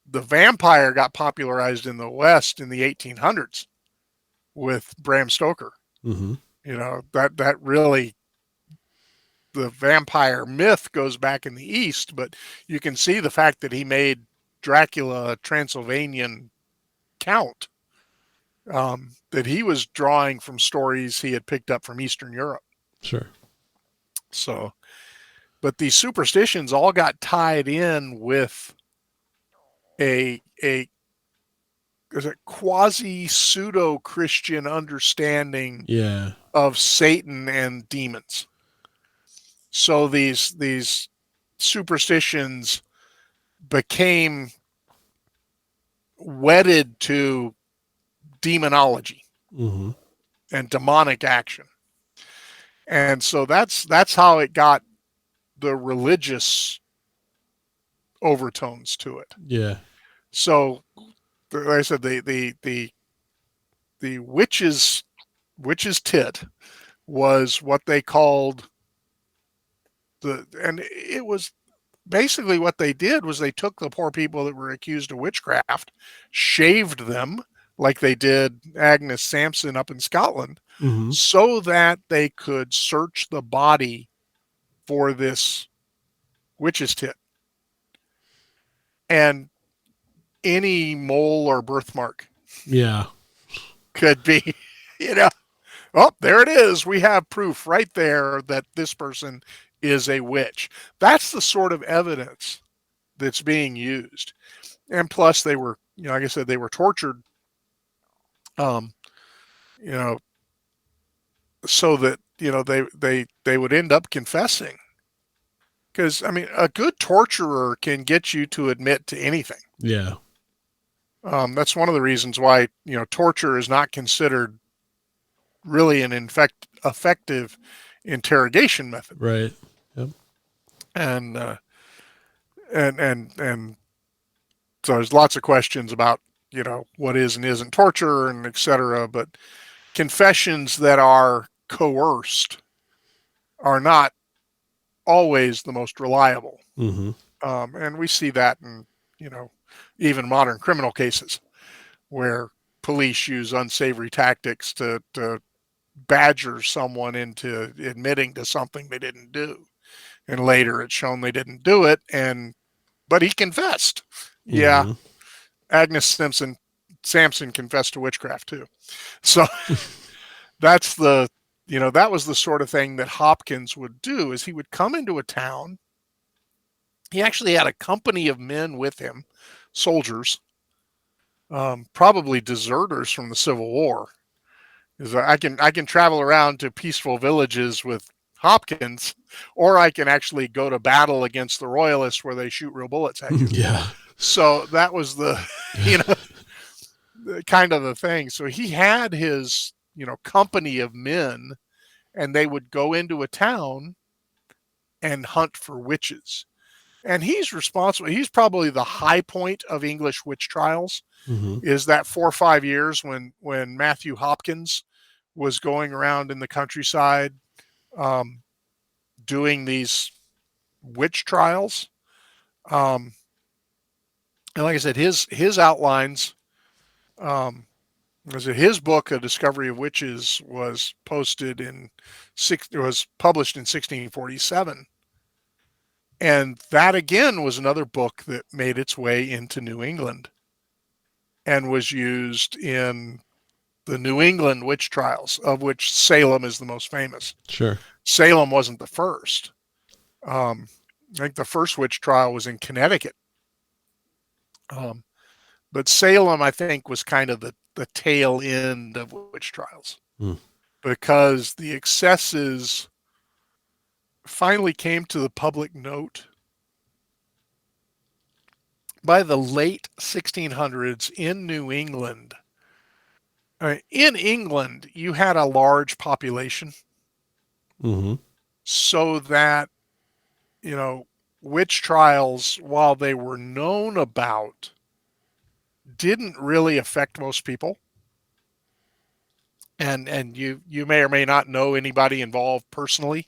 vampire got popularized in the West in the 1800s with Bram Stoker. Mm-hmm. That really, the vampire myth goes back in the East, but you can see the fact that he made Dracula a Transylvanian count, that he was drawing from stories he had picked up from Eastern Europe. Sure. So, but these superstitions all got tied in with a quasi pseudo Christian understanding of Satan and demons. So these superstitions became wedded to demonology and demonic action. And so that's how it got the religious overtones to it. Yeah. So, like I said, the witch's tit was what they called and it was basically what they did was they took the poor people that were accused of witchcraft, shaved them like they did Agnes Sampson up in Scotland, so that they could search the body for this witch's tit. And any mole or birthmark could be, oh, there it is. We have proof right there that this person is a witch. That's the sort of evidence that's being used. And plus they were, like I said, they were tortured, so that, they would end up confessing. Because, a good torturer can get you to admit to anything. Yeah. That's one of the reasons why, torture is not considered really an effective interrogation method. Right. Yep. And and so there's lots of questions about, what is and isn't torture and et cetera. But confessions that are coerced are not always the most reliable. Mm-hmm. And we see that in, even modern criminal cases where police use unsavory tactics to badger someone into admitting to something they didn't do. And later it's shown they didn't do it, but he confessed. Yeah, Mm-hmm. Agnes Sampson confessed to witchcraft too. So that's that was the sort of thing that Hopkins would do. Is he would come into a town. He actually had a company of men with him, soldiers, probably deserters from the Civil War. Is I can travel around to peaceful villages with Hopkins, or I can actually go to battle against the royalists where they shoot real bullets at you. Yeah. So that was the kind of the thing. So he had his company of men, and they would go into a town and hunt for witches. And he's responsible. He's probably the high point of English witch trials. Mm-hmm. Is that 4 or 5 years when Matthew Hopkins was going around in the countryside doing these witch trials. And like I said, his outlines, his book, A Discovery of Witches, was published in 1647. And that again was another book that made its way into New England and was used in the New England witch trials, of which Salem is the most famous. Sure. Salem wasn't the first. I think the first witch trial was in Connecticut. But Salem, I think, was kind of the tail end of witch trials because the excesses finally came to the public note by the late 1600s in New England. In England, you had a large population, so that, witch trials, while they were known about, didn't really affect most people. And you may or may not know anybody involved personally.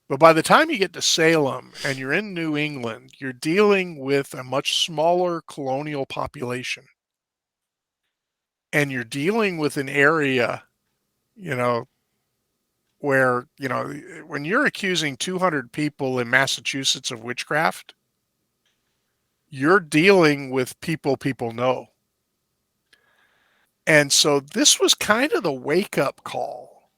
But by the time you get to Salem and you're in New England, you're dealing with a much smaller colonial population. And you're dealing with an area, where, when you're accusing 200 people in Massachusetts of witchcraft, you're dealing with people know. And so this was kind of the wake-up call,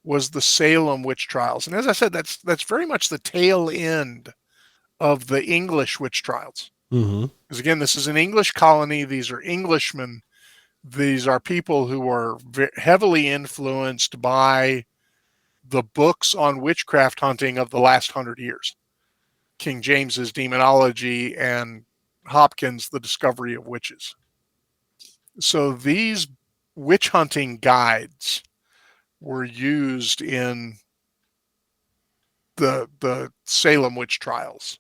was the Salem witch trials. And as I said, that's very much the tail end of the English witch trials. Because again, this is an English colony. These are Englishmen. These are people who are heavily influenced by the books on witchcraft hunting of the last 100 years. King James's Demonology and Hopkins' The Discovery of Witches. So these witch hunting guides were used in the Salem witch trials.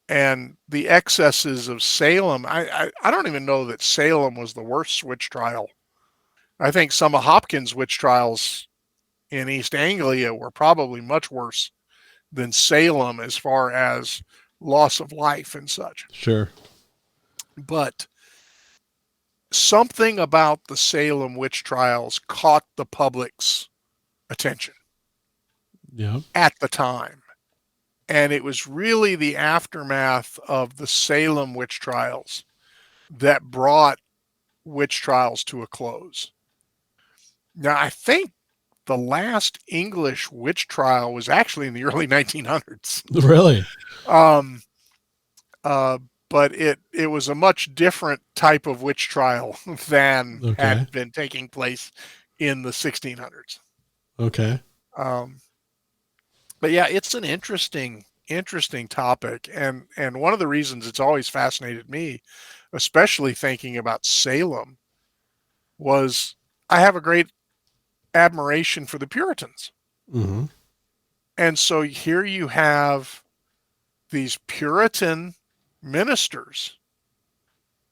And the excesses of Salem, I don't even know that Salem was the worst witch trial. I think some of Hopkins' witch trials in East Anglia were probably much worse than Salem as far as loss of life and such. Sure. But something about the Salem witch trials caught the public's attention at the time. And it was really the aftermath of the Salem witch trials that brought witch trials to a close. Now, I think the last English witch trial was actually in the early 1900s. Really? But it was a much different type of witch trial than had been taking place in the 1600s. Okay. But yeah, it's an interesting topic. And one of the reasons it's always fascinated me, especially thinking about Salem, was I have a great admiration for the Puritans. Mm-hmm. And so here you have these Puritan ministers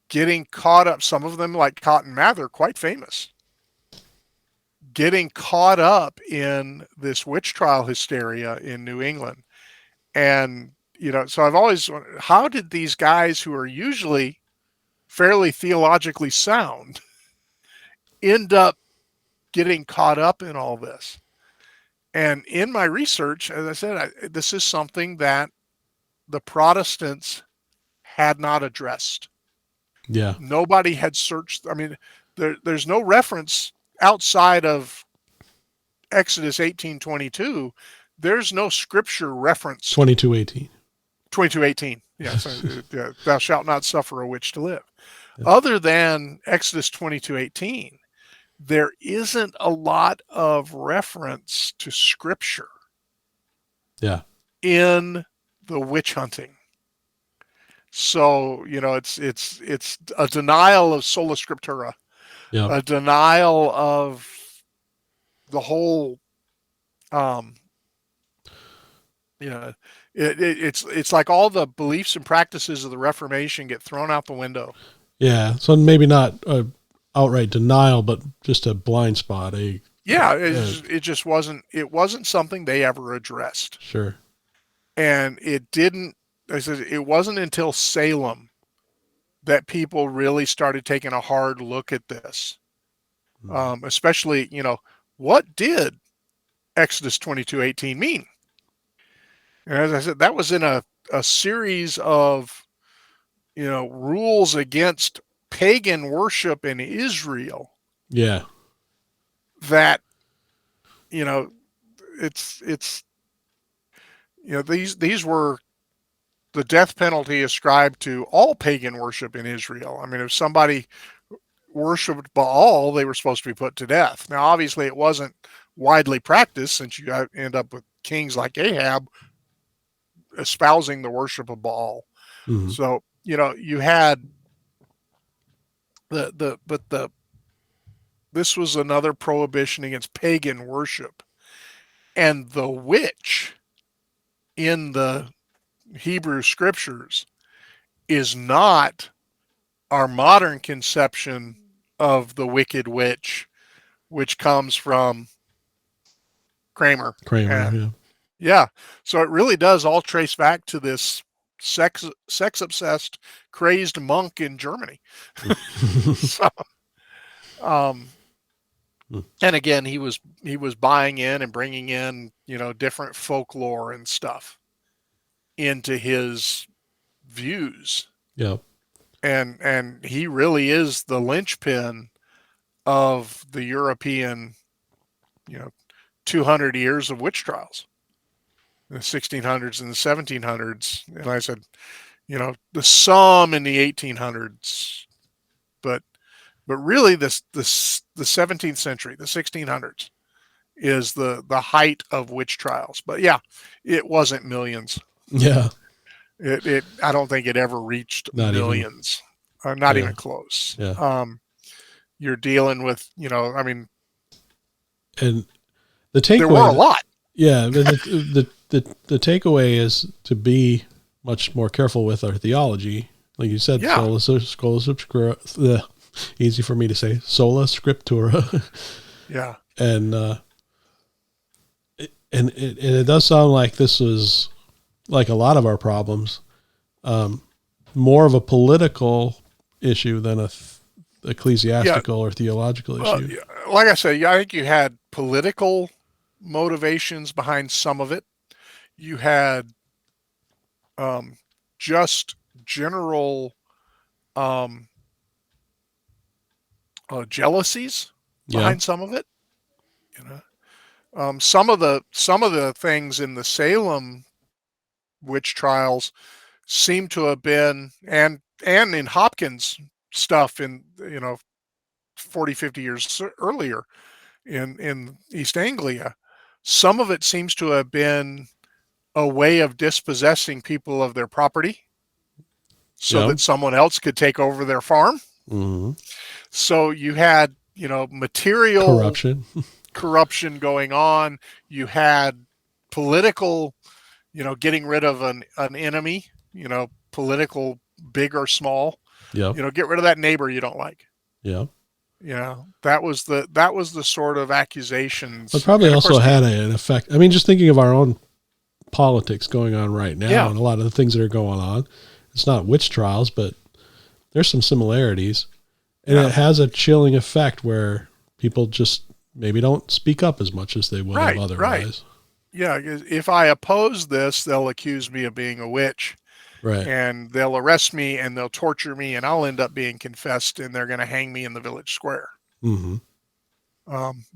getting caught up, some of them like Cotton Mather, quite famous, getting caught up in this witch trial hysteria in New England. And, so I've always wondered, how did these guys who are usually fairly theologically sound end up getting caught up in all this? And in my research, as I said, this is something that the Protestants had not addressed. Yeah. Nobody had searched. I mean, there's no reference outside of Exodus 18:22. There's no scripture reference. 22:18. 22:18. Yeah, so, thou shalt not suffer a witch to live. Yeah. Other than Exodus 22:18, there isn't a lot of reference to scripture. Yeah. In the witch hunting. So, it's a denial of sola scriptura, Yeah. a denial of the whole, it's like all the beliefs and practices of the Reformation get thrown out the window. Yeah. So maybe not a outright denial, but just a blind spot. It just wasn't something they ever addressed. Sure. And it wasn't until Salem that people really started taking a hard look at this. Especially, what did Exodus 22:18 mean? And as I said, that was in a series of, rules against pagan worship in Israel. Yeah. That, these were the death penalty ascribed to all pagan worship in Israel. I mean, if somebody worshipped Baal, they were supposed to be put to death. Now, obviously, it wasn't widely practiced, since you end up with kings like Ahab espousing the worship of Baal. Mm-hmm. So, you had this was another prohibition against pagan worship. And the witch in the Hebrew scriptures is not our modern conception of the wicked witch, which comes from Cranmer. Yeah. So it really does all trace back to this sex obsessed, crazed monk in Germany. So, and again, he was buying in and bringing in, different folklore and stuff into his views. Yeah. And he really is the linchpin of the European, 200 years of witch trials, the 1600s and the 1700s. And I said, the some in the 1800s, but really the 17th century, the 1600s is the height of witch trials. But yeah, it wasn't millions. Yeah. I don't think it ever reached Not millions, not Yeah. even close. Yeah. You're dealing with, And the takeaway, there were a lot. Yeah. The takeaway is to be much more careful with our theology. Like you said, Yeah. sola scriptura, easy for me to say, sola scriptura. Yeah. And it does sound like this was, like a lot of our problems, more of a political issue than a ecclesiastical or theological issue. Like I said, I think you had political motivations behind some of it. You had just general jealousies behind some of it. Some of the things in the Salem witch trials seem to have been, and in Hopkins stuff in 40, 50 years earlier in East Anglia, some of it seems to have been a way of dispossessing people of their property so that someone else could take over their farm. Mm-hmm. So you had material corruption going on. You had political, getting rid of an enemy, political, big or small, Yep. Get rid of that neighbor you don't like. Yep. That was the sort of accusations. It probably And of also course, had an effect. I mean, just thinking of our own politics going on right now, Yeah. and a lot of the things that are going on. It's not witch trials, but there's some similarities, and Yeah. it has a chilling effect where people just maybe don't speak up as much as they would have otherwise. Yeah, if I oppose this, they'll accuse me of being a witch, Right. and they'll arrest me and they'll torture me, and I'll end up being confessed, and they're going to hang me in the village square. Mm-hmm.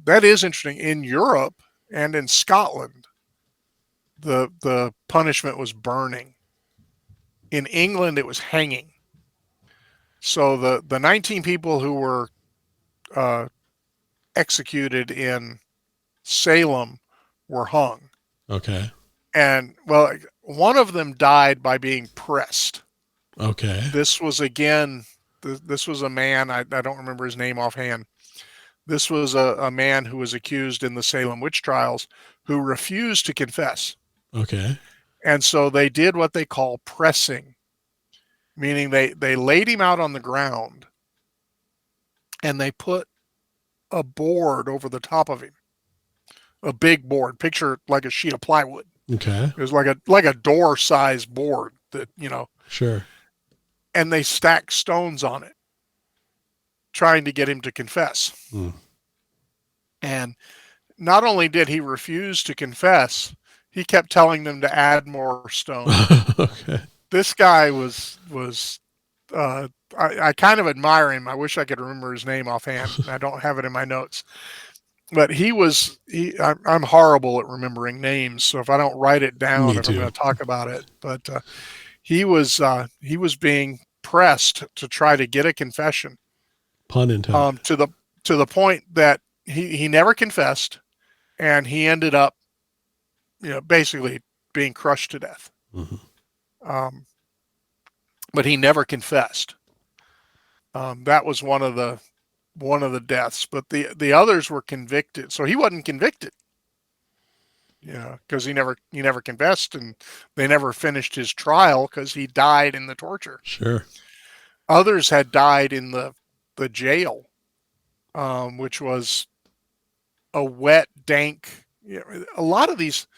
That is interesting. In Europe and in Scotland, the punishment was burning. In England, it was hanging. So the 19 people who were executed in Salem were hung. Okay. And well, one of them died by being pressed. Okay. This was this was a man, I don't remember his name offhand. This was a man who was accused in the Salem witch trials who refused to confess. Okay. And so they did what they call pressing, meaning they laid him out on the ground and they put a board over the top of him, a big board, picture like a sheet of plywood. Okay. It was like a door size board that, Sure. and they stacked stones on it, trying to get him to confess. Mm. And not only did he refuse to confess, he kept telling them to add more stones. Okay. This guy was I kind of admire him. I wish I could remember his name offhand. I don't have it in my notes. But I'm horrible at remembering names, so if I don't write it down, Me if too. I'm going to talk about it. But he was being pressed to try to get a confession. Pun intended. To the point that he never confessed, and he ended up, basically being crushed to death. Mm-hmm. But he never confessed. That was one of the deaths. But the others were convicted, so he wasn't convicted. Because he never confessed, and they never finished his trial because he died in the torture. Sure. Others had died in the jail, which was a wet, dank. A lot of these,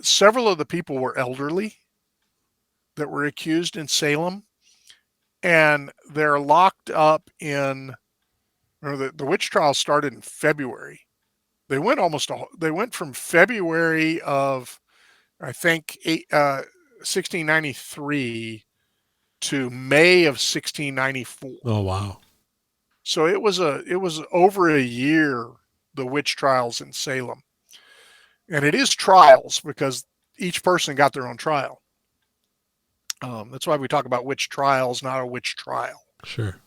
several of the people were elderly that were accused in Salem, and they're locked up in. The witch trial started in February. They went from February of, I think, 1693 to May of 1694. Oh, wow. So it was over a year, the witch trials in Salem. And it is trials because each person got their own trial. That's why we talk about witch trials, not a witch trial. Sure.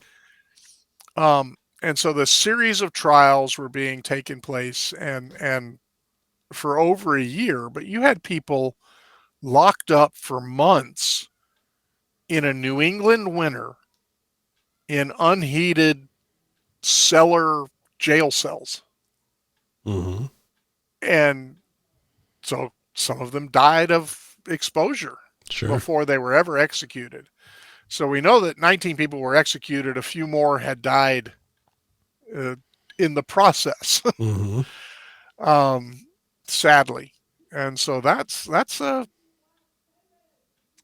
And so the series of trials were being taken place and for over a year, but you had people locked up for months in a New England winter in unheated cellar jail cells. Mm-hmm. And so some of them died of exposure before they were ever executed. So we know that 19 people were executed. A few more had died in the process, Mm-hmm. Sadly. And so that's like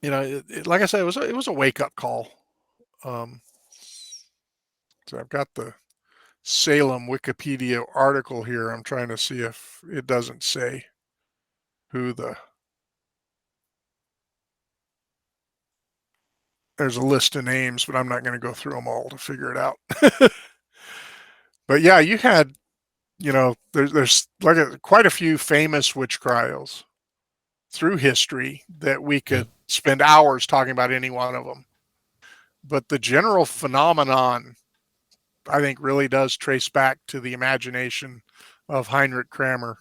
I said, it was a wake up call. So I've got the Salem Wikipedia article here. I'm trying to see if it doesn't say who there's a list of names, but I'm not going to go through them all to figure it out. But yeah, you had, there's like quite a few famous witch trials through history that we could spend hours talking about any one of them. But the general phenomenon, I think, really does trace back to the imagination of Heinrich Cranmer.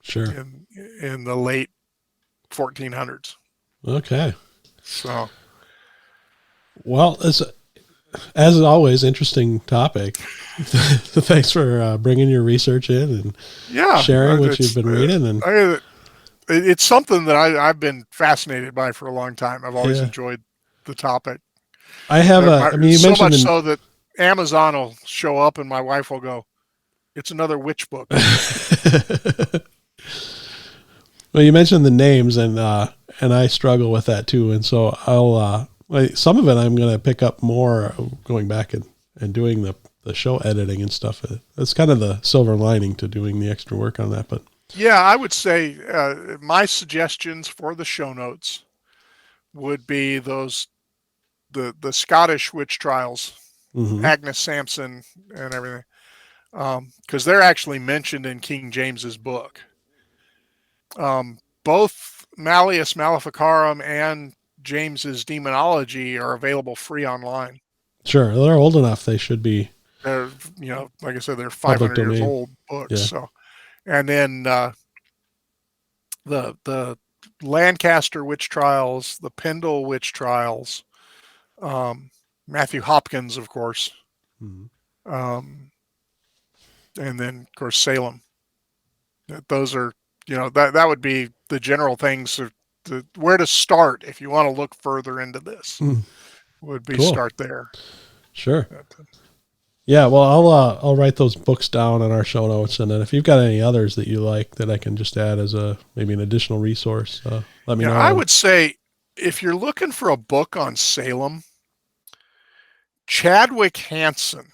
Sure. In the late 1400s. Okay. So, well, as always, interesting topic. Thanks for bringing your research in and sharing what you've been reading. And it's something that I've been fascinated by for a long time. I've always yeah, enjoyed the topic. I have I mean, you So mentioned much so that Amazon will show up and my wife will go, "It's another witch book." well, you mentioned the names, and I struggle with that too. And so I'll some of it I'm going to pick up more going back and doing the show editing and stuff. That's kind of the silver lining to doing the extra work on that. But Yeah, I would say my suggestions for the show notes would be the Scottish witch trials, mm-hmm. Agnes Sampson and everything, because they're actually mentioned in King James's book. Both Malleus Maleficarum and James's Demonology are available free online. Sure, they're old enough; they should be. They're, like I said, they're Public 500 years domain. old books. Yeah. So, and then the Lancaster witch trials, the Pendle witch trials, Matthew Hopkins, of course, Mm-hmm. And then of course Salem. Those are, that would be the general things where to start if you want to look further into this. Would be Cool. start there. Sure. Yeah, well, I'll write those books down in our show notes, and then if you've got any others that you like that I can just add as maybe an additional resource, let me know. I would say if you're looking for a book on Salem, Chadwick Hansen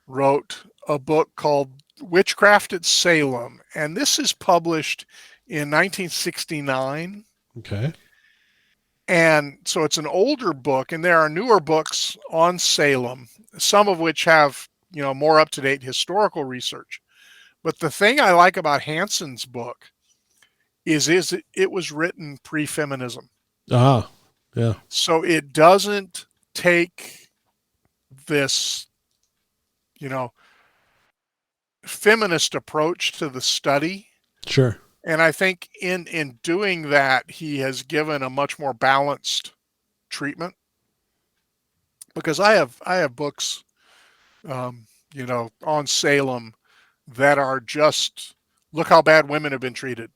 wrote a book called Witchcraft at Salem, and this is published in 1969. Okay. And so it's an older book, and there are newer books on Salem, some of which have, more up-to-date historical research. But the thing I like about Hansen's book is it was written pre-feminism. Ah, yeah. So it doesn't take this, feminist approach to the study. Sure. And I think in doing that, he has given a much more balanced treatment. Because I have books, on Salem that are just, look how bad women have been treated,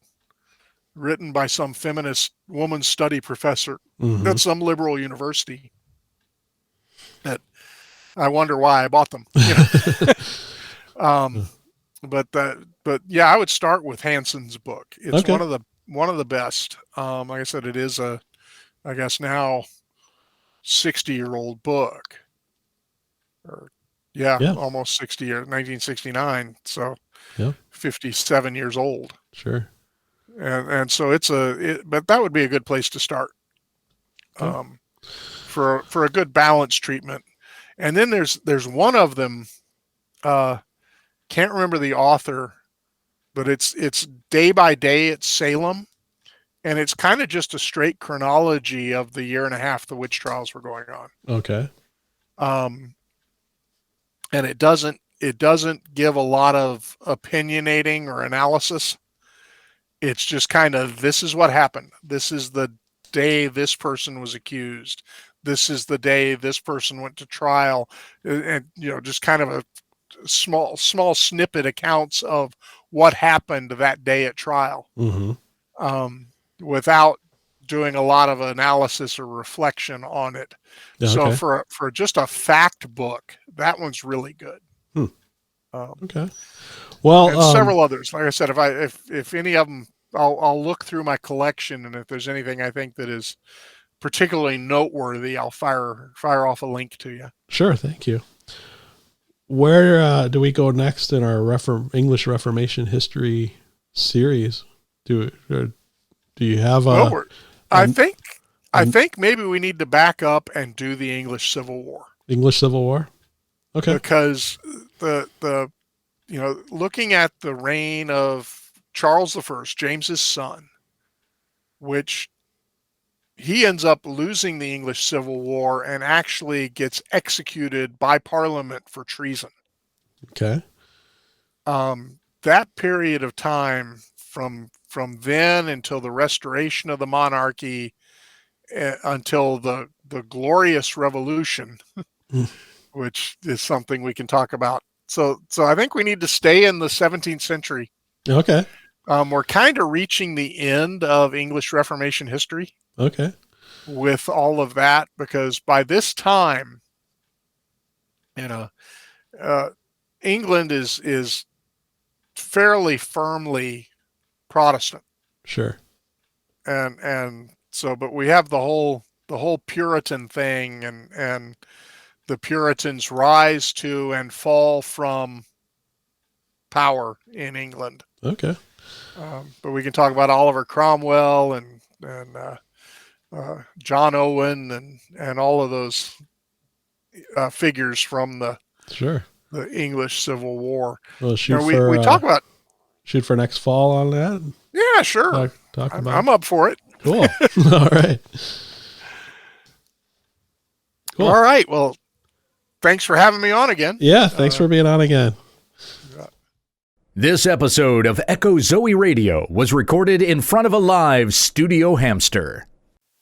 written by some feminist woman study professor at some liberal university. That I wonder why I bought them. But yeah, I would start with Hansen's book. It's Okay. one of the best. Like I said, it is I guess now 60-year-old book. Almost 60 years, 1969. So 57 years old. Sure. And so but that would be a good place to start. For a good balanced treatment. And then there's one of them, can't remember the author, but it's Day by Day at Salem, and it's kind of just a straight chronology of the year and a half the witch trials were going on. Okay. And it doesn't give a lot of opinionating or analysis. It's just kind of, this is what happened. This is the day this person was accused. This is the day this person went to trial, and just kind of a small snippet accounts of what happened that day at trial, without doing a lot of analysis or reflection on it. Yeah, so okay. for just a fact book, that one's really good. Okay. Well, and several others. Like I said, if any of them, I'll look through my collection, and if there's anything I think that is particularly noteworthy, I'll fire off a link to you. Sure, thank you. Where do we go next in our English Reformation history series? Do you have a? I think maybe we need to back up and do the English Civil War. English Civil War. Okay. Because the looking at the reign of Charles I, James's son, which he ends up losing the English Civil War and actually gets executed by Parliament for treason. Okay. That period of time from then until the restoration of the monarchy, until the the Glorious Revolution, Mm. which is something we can talk about. So I think we need to stay in the 17th century. Okay. We're kind of reaching the end of English Reformation history Okay. with all of that, because by this time, England is fairly firmly Protestant, Sure. and so, but we have the whole Puritan thing, and the Puritans rise to and fall from power in England. Okay. But we can talk about Oliver Cromwell and John Owen and all of those figures from the Sure. English Civil War. Well, We talk about. shoot for next fall on that. Yeah, sure. Talk about. I'm up for it. Cool. All right. Cool. All right. Well, thanks for having me on again. Yeah. Thanks for being on again. This episode of Echo Zoe Radio was recorded in front of a live studio hamster.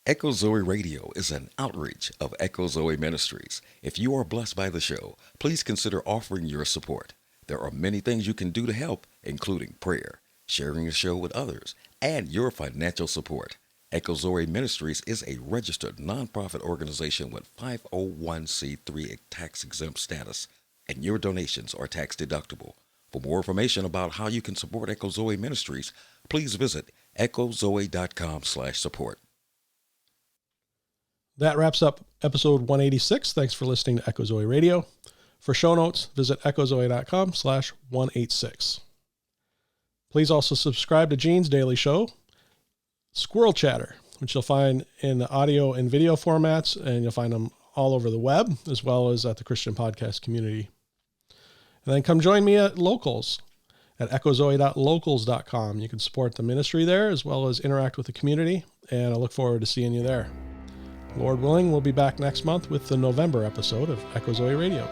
Echo Zoe Radio is an outreach of Echo Zoe Ministries. If you are blessed by the show, please consider offering your support. There are many things you can do to help, including prayer, sharing the show with others, and your financial support. Echo Zoe Ministries is a registered nonprofit organization with 501c3 tax-exempt status, and your donations are tax-deductible. For more information about how you can support Echo Zoe Ministries, please visit echozoe.com/support. That wraps up episode 186. Thanks for listening to Echo Zoe Radio. For show notes, visit echozoe.com/186. Please also subscribe to Gene's daily show, Squirrel Chatter, which you'll find in the audio and video formats, and you'll find them all over the web, as well as at the Christian podcast community. And then come join me at Locals at echozoe.locals.com. You can support the ministry there as well as interact with the community, and I look forward to seeing you there. Lord willing, we'll be back next month with the November episode of Echo Zoe Radio.